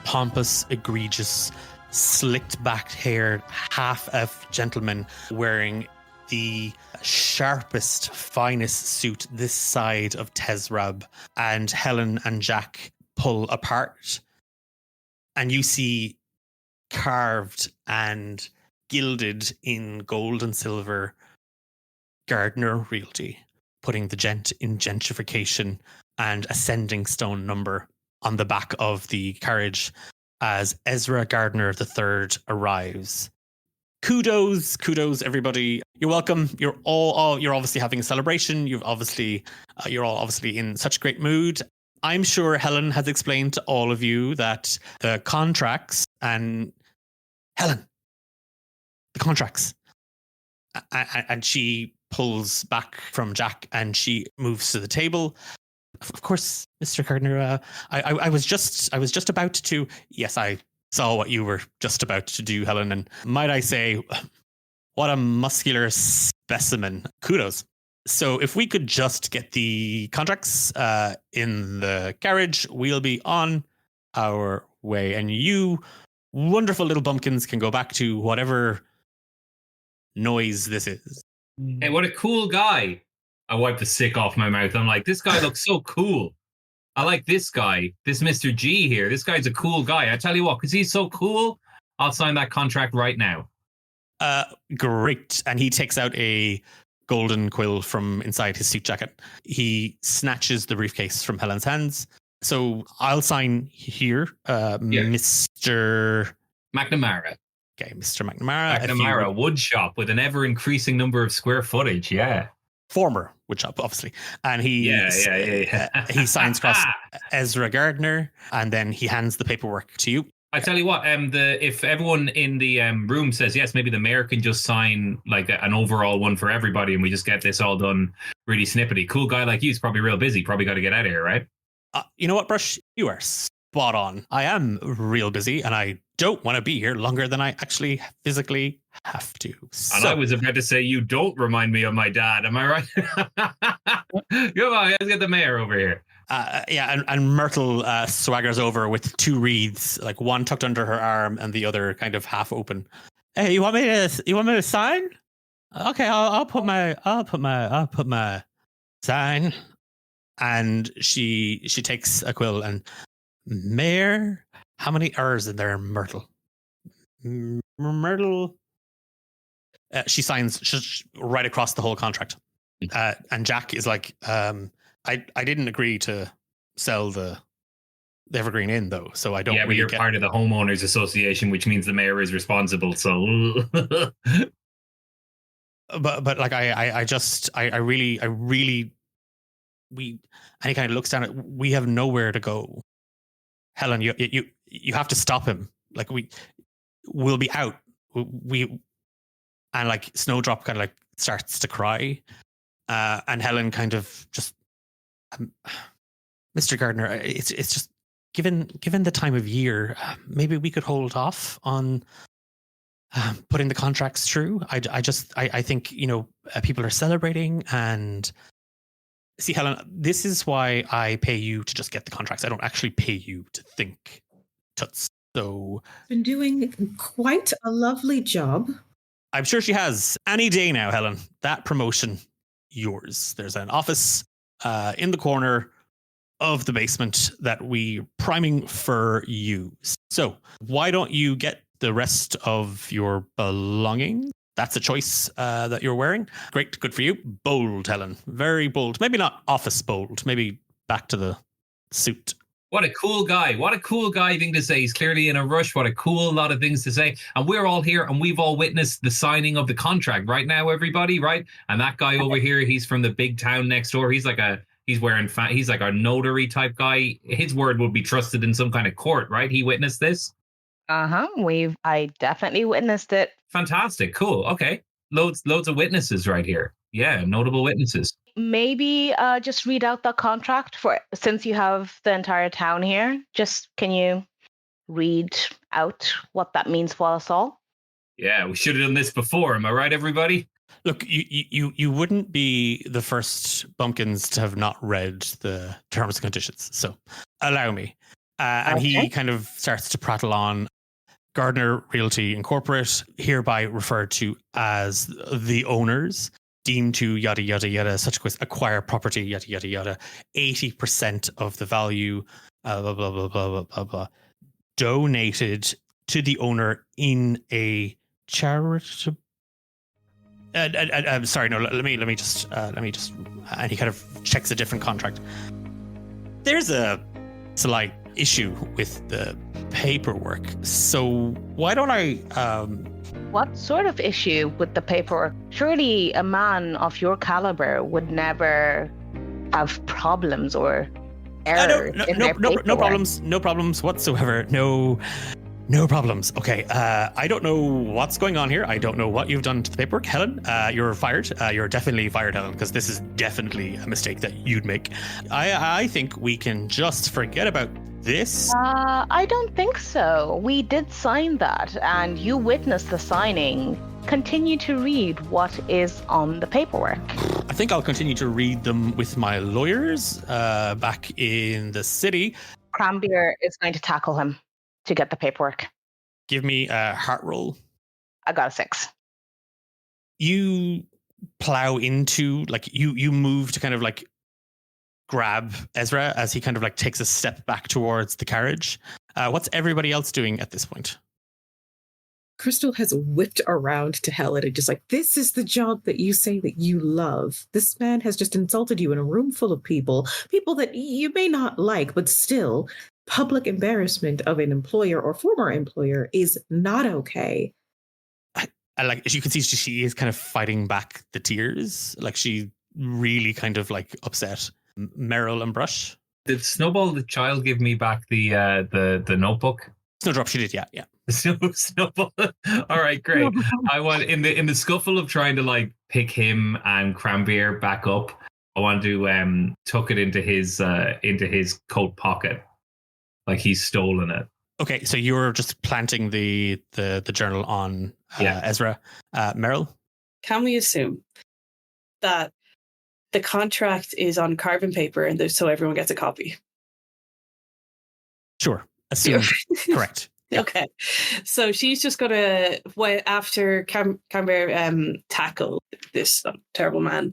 pompous, egregious, slicked back haired half-elf gentleman wearing the sharpest, finest suit this side of Tezrab, and Helen and Jack pull apart, and you see carved and gilded in gold and silver Gardner Realty, putting the gent in gentrification and ascending stone number on the back of the carriage as Ezra Gardner III arrives. Kudos, everybody. You're welcome. You're obviously having a celebration. You're all obviously in such great mood. I'm sure Helen has explained to all of you that the contracts and Helen, the contracts, and she pulls back from Jack and she moves to the table. Of course, Mr. Gardner, I was just about to. Yes, I saw what you were just about to do, Helen, and might I say, what a muscular specimen. Kudos. So if we could just get the contracts in the carriage, we'll be on our way. And you wonderful little bumpkins can go back to whatever noise this is. Hey, what a cool guy. I wiped the sick off my mouth. I'm like, this guy looks so cool. I like this guy, this Mr. G here. This guy's a cool guy. I tell you what, because he's so cool, I'll sign that contract right now. Great. And he takes out a golden quill from inside his suit jacket. He snatches the briefcase from Helen's hands. So I'll sign here, Mr. McNamara. Okay, Mr. McNamara. McNamara wood shop with an ever increasing number of square footage. Yeah. Former wood shop, obviously. And he he signs across Ezra Gardner, and then he hands the paperwork to you. I tell you what, if everyone in the room says yes, maybe the mayor can just sign like an overall one for everybody, and we just get this all done really snippety. Cool guy like you is probably real busy. Probably got to get out of here, right? You know what, Brush? You are spot on. I am real busy, and I don't want to be here longer than I actually physically have to. And I was about to say, you don't remind me of my dad. Am I right? Come on, let's get the mayor over here. And Myrtle swaggers over with two wreaths, like one tucked under her arm and the other kind of half open. Hey, you want me to sign? Okay, I'll put my sign. And she takes a quill and, Mayor, how many R's in there, Myrtle? Myrtle. She signs right across the whole contract. And Jack is like, I didn't agree to sell the Evergreen Inn, though, so I don't. Yeah, but you're part of the homeowners association, which means the mayor is responsible. So, but like I really, we. And he kind of looks down at. We have nowhere to go. Helen, you have to stop him. Like we'll be out. And like Snowdrop kind of like starts to cry, and Helen kind of just. Mr. Gardner, it's just given the time of year, maybe we could hold off on putting the contracts through. I think people are celebrating, and see, Helen, this is why I pay you to just get the contracts. I don't actually pay you to think, Toots. So been doing quite a lovely job. I'm sure she has. Any day now, Helen. That promotion, yours. There's an office in the corner of the basement that we priming for you. So why don't you get the rest of your belongings? That's a choice that you're wearing. Great, good for you. Bold, Helen. Very bold. Maybe not office bold. Maybe back to the suit. What a cool guy. What a cool guy thing to say. He's clearly in a rush. What a cool lot of things to say. And we're all here and we've all witnessed the signing of the contract right now, everybody, right? And that guy over here, he's from the big town next door. He's like he's like a notary type guy. His word would be trusted in some kind of court, right? He witnessed this? I definitely witnessed it. Fantastic. Cool. Okay. Loads of witnesses right here. Yeah, notable witnesses. Maybe just read out the contract since you have the entire town here. Just can you read out what that means for us all? Yeah, we should have done this before. Am I right, everybody? Look, you wouldn't be the first bumpkins to have not read the terms and conditions. So allow me. And he kind of starts to prattle on. Gardner Realty Incorporate, hereby referred to as the owners, deemed to yada, yada, yada, such as acquire property, yada, yada, yada, 80% of the value, blah, blah, blah, blah, blah, blah, blah, donated to the owner in a charitable. I'm sorry, no, let me just, and he kind of checks a different contract. There's a slight issue with the paperwork, so why don't I What sort of issue with the paperwork? Surely a man of your caliber would never have problems or errors in their paperwork. No problems whatsoever. No problems. Okay, I don't know what's going on here. I don't know what you've done to the paperwork. Helen, you're fired. You're definitely fired, Helen, because this is definitely a mistake that you'd make. I think we can just forget about this. I don't think so. We did sign that, and you witnessed the signing. Continue to read what is on the paperwork. I think I'll continue to read them with my lawyers back in the city. Cranbeir is going to tackle him to get the paperwork. Give me a heart roll. I got a 6. You plow into, like, you move to kind of like grab Ezra as he kind of like takes a step back towards the carriage. What's everybody else doing at this point? Crystal has whipped around to Helen and just like, this is the job that you say that you love. This man has just insulted you in a room full of people that you may not like, but still, public embarrassment of an employer or former employer is not okay. I like, as you can see, she is kind of fighting back the tears. Like, she really kind of like upset. Meryll and Brush. Did Snowball the child give me back the notebook? Snowdrop, she did, yeah. Snowball. All right, great. I want in the scuffle of trying to like pick him and Cranbeir back up, I want to tuck it into his coat pocket, like he's stolen it. Okay, so you're just planting the journal on Ezra. Meryll? Can we assume that the contract is on carbon paper and so everyone gets a copy? Sure. Assume. Correct. Yeah. Okay. So she's just going to, after Cranbeir tackle this terrible man,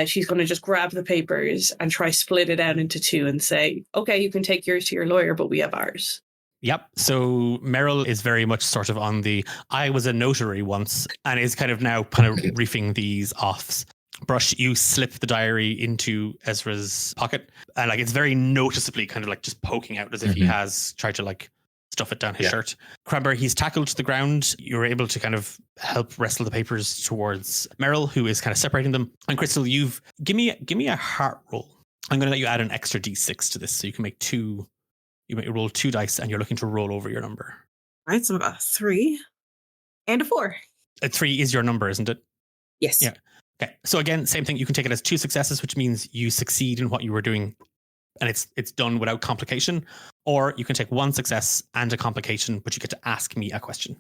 she's going to just grab the papers and try split it out into 2 and say, okay, you can take yours to your lawyer, but we have ours. Yep. So Meryll is very much sort of on the, I was a notary once, and is kind of now kind of reefing these offs. Brush, you slip the diary into Ezra's pocket, and like it's very noticeably kind of like just poking out as if he has tried to like stuff it down his shirt. Cranbeir, he's tackled to the ground. You're able to kind of help wrestle the papers towards Meryll, who is kind of separating them. And Crystal, you've give me a heart roll. I'm going to let you add an extra d6 to this, so you can make 2. You may roll 2 dice, and you're looking to roll over your number. Right, so I've got a 3 and a 4. A 3 is your number, isn't it? Yes. Yeah. Okay. So again, same thing. You can take it as 2 successes, which means you succeed in what you were doing, and it's done without complication. Or you can take 1 success and a complication, but you get to ask me a question.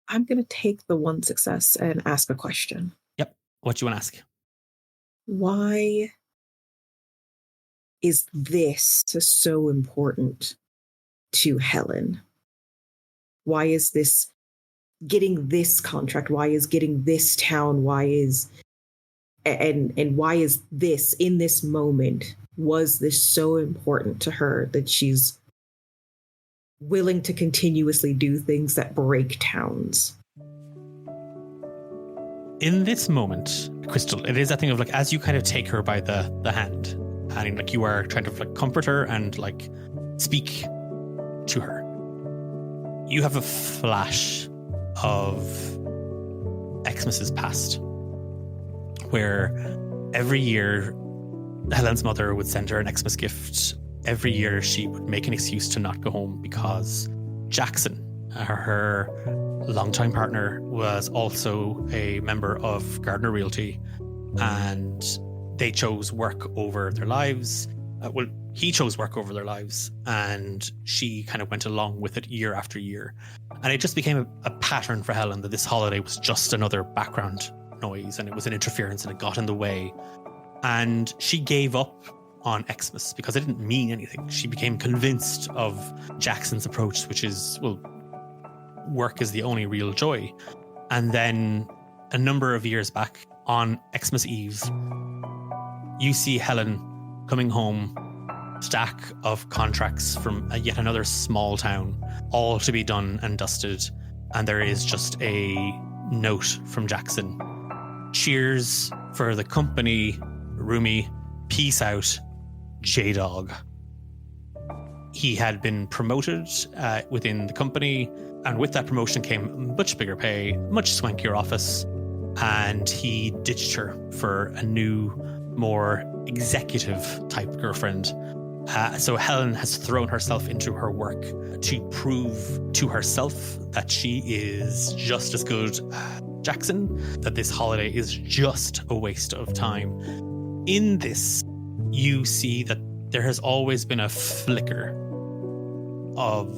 I'm going to take the 1 success and ask a question. Yep. What do you want to ask? Why is this so important to Helen? Why is this getting this contract? Why is getting this town? Why is and why is this in this moment? Was this so important to her that she's willing to continuously do things that break towns? In this moment, Crystal, it is that thing of like, as you kind of take her by the hand, and like you are trying to like comfort her and like speak to her, you have a flash of Exmas's past, where every year Helen's mother would send her an Exmas gift. Every year she would make an excuse to not go home because Jackson, her longtime partner, was also a member of Gardner Realty, and they chose work over their lives. He chose work over their lives, and she kind of went along with it year after year. And it just became a pattern for Helen that this holiday was just another background noise, and it was an interference, and it got in the way. And she gave up on Xmas because it didn't mean anything. She became convinced of Jackson's approach, which is, well, work is the only real joy. And then a number of years back on Xmas Eve, you see Helen coming home, stack of contracts from yet another small town, all to be done and dusted. And there is just a note from Jackson. Cheers for the company, Rumi. Peace out, J-Dog. He had been promoted within the company, and with that promotion came much bigger pay, much swankier office, and he ditched her for a new, more executive type girlfriend. So Helen has thrown herself into her work to prove to herself that she is just as good as Jackson, that this holiday is just a waste of time. In this, you see that there has always been a flicker of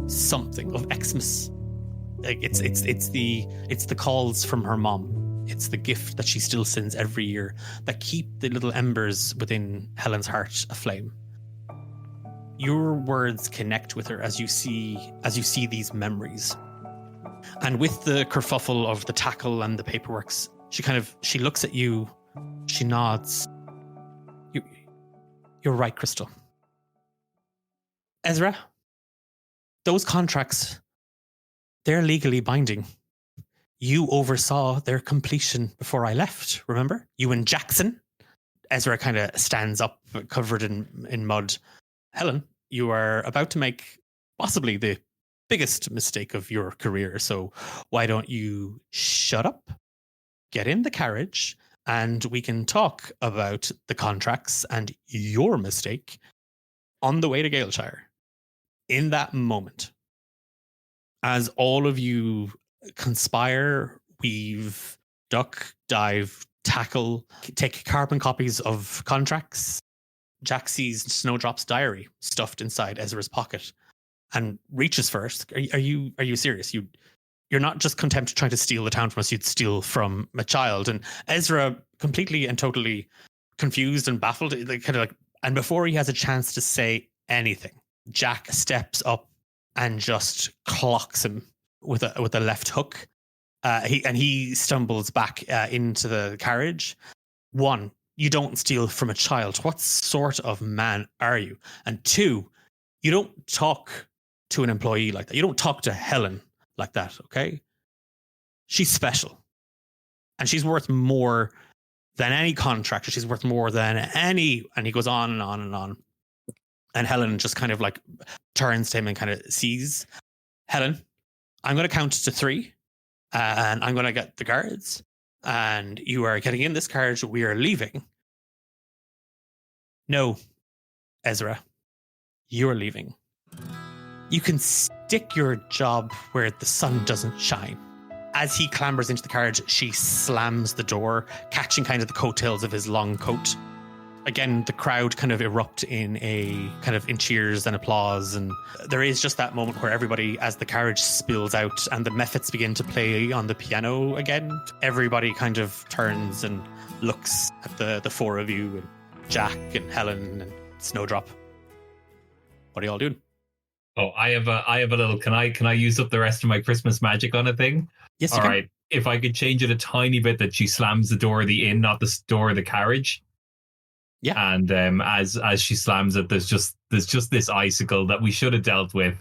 something, of Xmas. Like it's the calls from her mom. It's the gift that she still sends every year that keep the little embers within Helen's heart aflame. Your words connect with her as you see these memories. And with the kerfuffle of the tackle and the paperworks, she looks at you, she nods. You're right, Crystal. Ezra, those contracts, they're legally binding. You oversaw their completion before I left, remember? You and Jackson. Ezra kind of stands up, covered in mud. Helen, you are about to make possibly the biggest mistake of your career, so why don't you shut up, get in the carriage, and we can talk about the contracts and your mistake on the way to Galeshire. In that moment, as all of you conspire, weave, duck, dive, tackle, take carbon copies of contracts, Jack sees Snowdrop's diary stuffed inside Ezra's pocket and reaches first. Are you serious? You're not just content trying to steal the town from us, you'd steal from a child. And Ezra, completely and totally confused and baffled, and before he has a chance to say anything, Jack steps up and just clocks him with a left hook. He stumbles back into the carriage. One, you don't steal from a child. What sort of man are you? And two, you don't talk to an employee like that. You don't talk to Helen like that, okay? She's special. And she's worth more than any contractor. She's worth more than any... And he goes on and on and on. And Helen just kind of like turns to him and kind of sees. Helen, I'm going to count to 3. And I'm going to get the guards. And you are getting in this carriage. We are leaving. No, Ezra, you're leaving. You can stick your job where the sun doesn't shine. As he clambers into the carriage, she slams the door, catching kind of the coattails of his long coat. Again, the crowd kind of erupt in cheers and applause. And there is just that moment where everybody, as the carriage spills out and the Mephits begin to play on the piano again, everybody kind of turns and looks at the four of you and Jack and Helen and Snowdrop. What are y'all doing? Oh, I have a little. Can I use up the rest of my Christmas magic on a thing? Yes, all right. If I could change it a tiny bit, that she slams the door of the inn, not the door of the carriage. Yeah. And as she slams it, there's just this icicle that we should have dealt with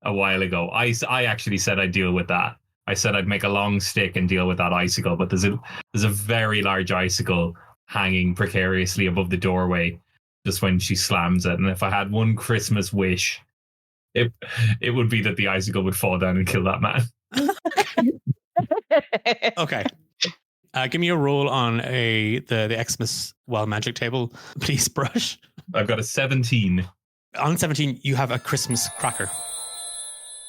a while ago. I actually said I'd deal with that. I said I'd make a long stick and deal with that icicle, but there's a very large icicle hanging precariously above the doorway just when she slams it. And if I had one Christmas wish, it would be that the icicle would fall down and kill that man. Okay. Give me a roll on the Xmas Wild Magic table, please, Brush. I've got a 17. On 17, you have a Christmas cracker.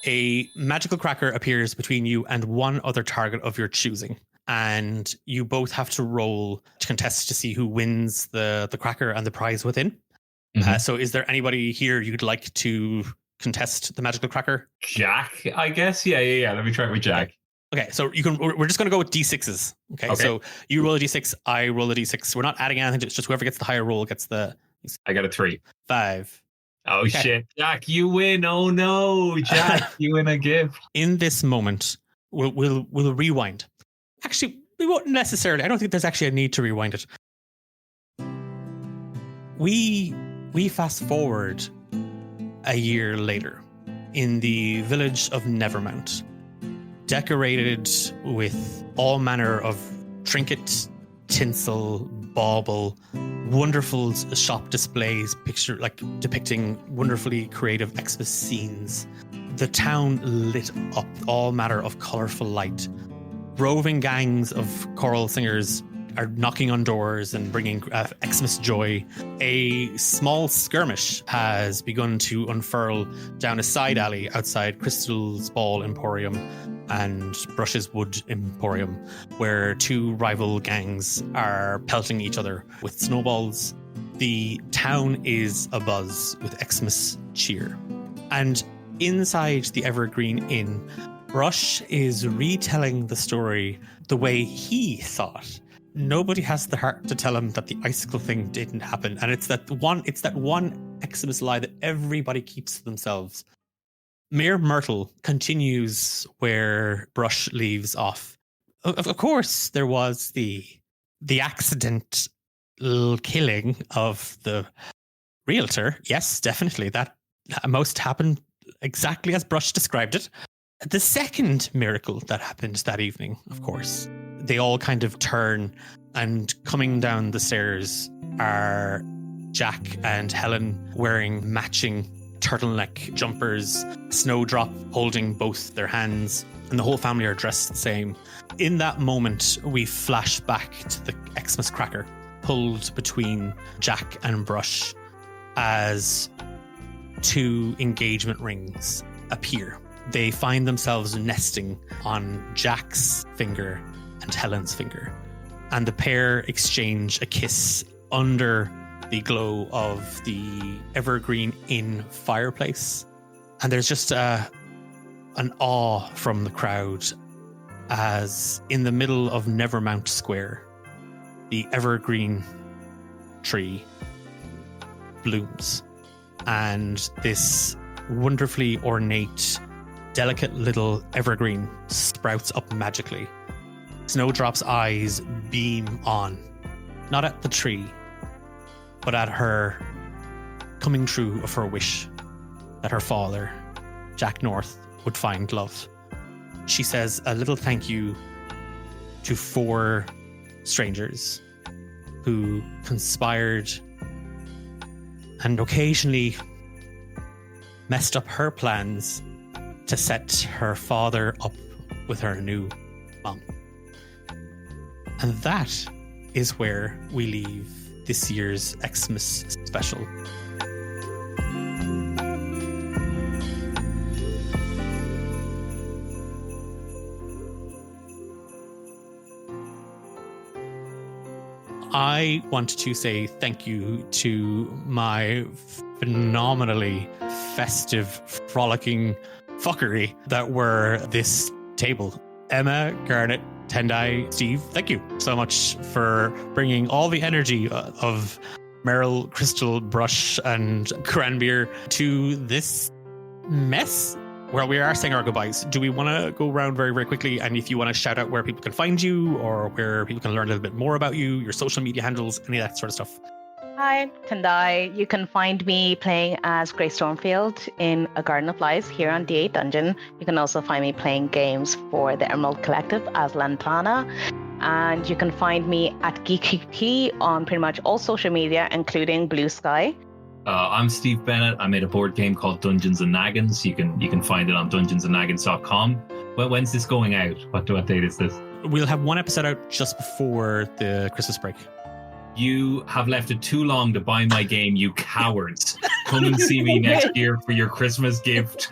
A magical cracker appears between you and one other target of your choosing. And you both have to roll to contest to see who wins the cracker and the prize within. Mm-hmm. So is there anybody here you'd like to contest the magical cracker? Jack, I guess. Yeah. Let me try it with Jack. Okay, so we're just going to go with D6s. Okay, so you roll a D6, I roll a D6. We're not adding anything. It's just whoever gets the higher roll gets the I got a 3. 5. Oh, Okay. shit. Jack, you win. Oh, no. Jack, you win a gift. In this moment, we'll rewind. Actually, we won't necessarily. I don't think there's actually a need to rewind it. We fast forward a year later in the village of Nevermount, decorated with all manner of trinkets, tinsel, bauble, wonderful shop displays, depicting wonderfully creative Xmas scenes. The town lit up, all manner of colourful light. Roving gangs of choral singers are knocking on doors and bringing Xmas joy. A small skirmish has begun to unfurl down a side alley outside Crystal's Ball Emporium and Brush's Wood Emporium, where 2 rival gangs are pelting each other with snowballs. The town is abuzz with Xmas cheer. And inside the Evergreen Inn, Brush is retelling the story the way he thought. Nobody has the heart to tell him that the icicle thing didn't happen, and it's that one Xmas lie that everybody keeps to themselves. Mayor Meryll continues where Brush leaves off. Of course, there was the accidental killing of the realtor. Yes, definitely. That most happened exactly as Brush described it. The second miracle that happened that evening, of course, they all kind of turn, and coming down the stairs are Jack and Helen wearing matching turtleneck jumpers, Snowdrop holding both their hands, and the whole family are dressed the same. In that moment, we flash back to the Xmas cracker pulled between Jack and Brush as 2 engagement rings appear. They find themselves nesting on Jack's finger and Helen's finger, and the pair exchange a kiss under the glow of the Evergreen Inn fireplace. And there's just an awe from the crowd as in the middle of Nevermount Square, the evergreen tree blooms, and this wonderfully ornate, delicate little evergreen sprouts up magically. Snowdrop's eyes beam on, not at the tree, but at her coming true of her wish that her father, Jack North, would find love. She says a little thank you to 4 strangers who conspired and occasionally messed up her plans to set her father up with her new mom. And that is where we leave this year's Xmas special. I want to say thank you to my phenomenally festive, frolicking fuckery that were this table. Emma, Garnet, Tendai, Steve, thank you so much for bringing all the energy of Meryll, Crystal, Brush, and Cranbeir to this mess where we are saying our goodbyes. Do we want to go around very, very quickly? And if you want to shout out where people can find you or where people can learn a little bit more about you, your social media handles, any of that sort of stuff. Hi, Tendai. You can find me playing as Grey Stormfield in A Garden of Lies here on D8 Dungeon. You can also find me playing games for the Emerald Collective as Lantana. And you can find me at GeekKey on pretty much all social media, including Blue Sky. I'm Steve Bennett. I made a board game called Dungeons and Naggins. You can find it on dungeonsandnaggins.com. When's this going out? What date is this? We'll have one episode out just before the Christmas break. You have left it too long to buy my game, you cowards. Come and see me next year for your Christmas gift.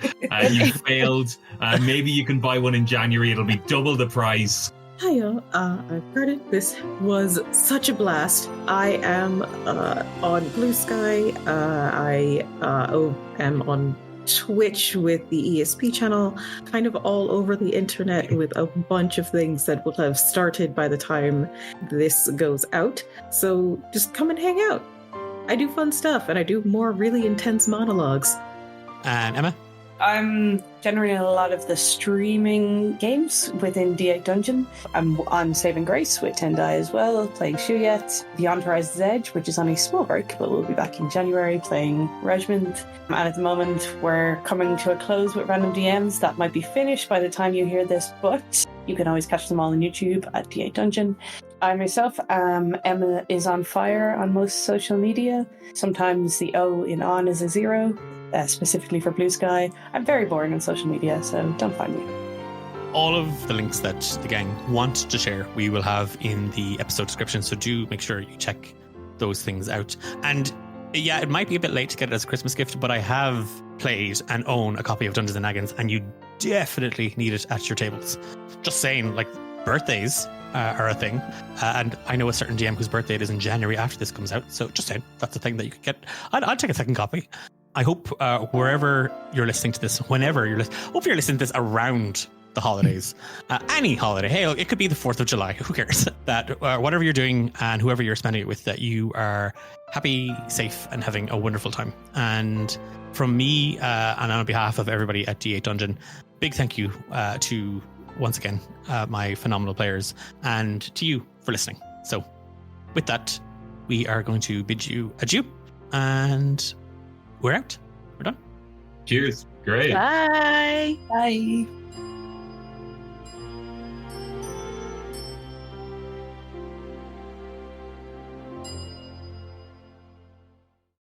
You failed. Maybe you can buy one in January. It'll be double the price. Hiya, I've heard it. This was such a blast. I am on Blue Sky. I am on Twitch with the ESP channel, kind of all over the internet with a bunch of things that will have started by the time this goes out. So just come and hang out. I do fun stuff, and I do more really intense monologues. And Emma? I'm generally in a lot of the streaming games within D8 Dungeon. I'm on Saving Grace with Tendai as well, playing Shuyet, Beyond Horizon's Edge, which is on a small break, but we'll be back in January playing Regiment. And at the moment, we're coming to a close with Random DMs. That might be finished by the time you hear this, but you can always catch them all on YouTube at D8 Dungeon. I myself, Emma is on fire on most social media. Sometimes the O in on is a 0. Specifically for Blue Sky. I'm very boring on social media, so don't find me. All of the links that the gang want to share, we will have in the episode description, so do make sure you check those things out. And yeah, it might be a bit late to get it as a Christmas gift, but I have played and own a copy of Dungeons & Dragons, and you definitely need it at your tables. Just saying, like, birthdays are a thing, and I know a certain DM whose birthday it is in January after this comes out, so just saying, that's a thing that you could get. I'd take a second copy. I hope wherever you're listening to this, whenever you're listening, hope you're listening to this around the holidays, any holiday. Hey, it could be the 4th of July. Who cares? That whatever you're doing and whoever you're spending it with, that you are happy, safe, and having a wonderful time. And from me, and on behalf of everybody at D8 Dungeon, big thank you to, once again, my phenomenal players, and to you for listening. So with that, we are going to bid you adieu, and we're out. We're done. Cheers. Great. Bye. Bye.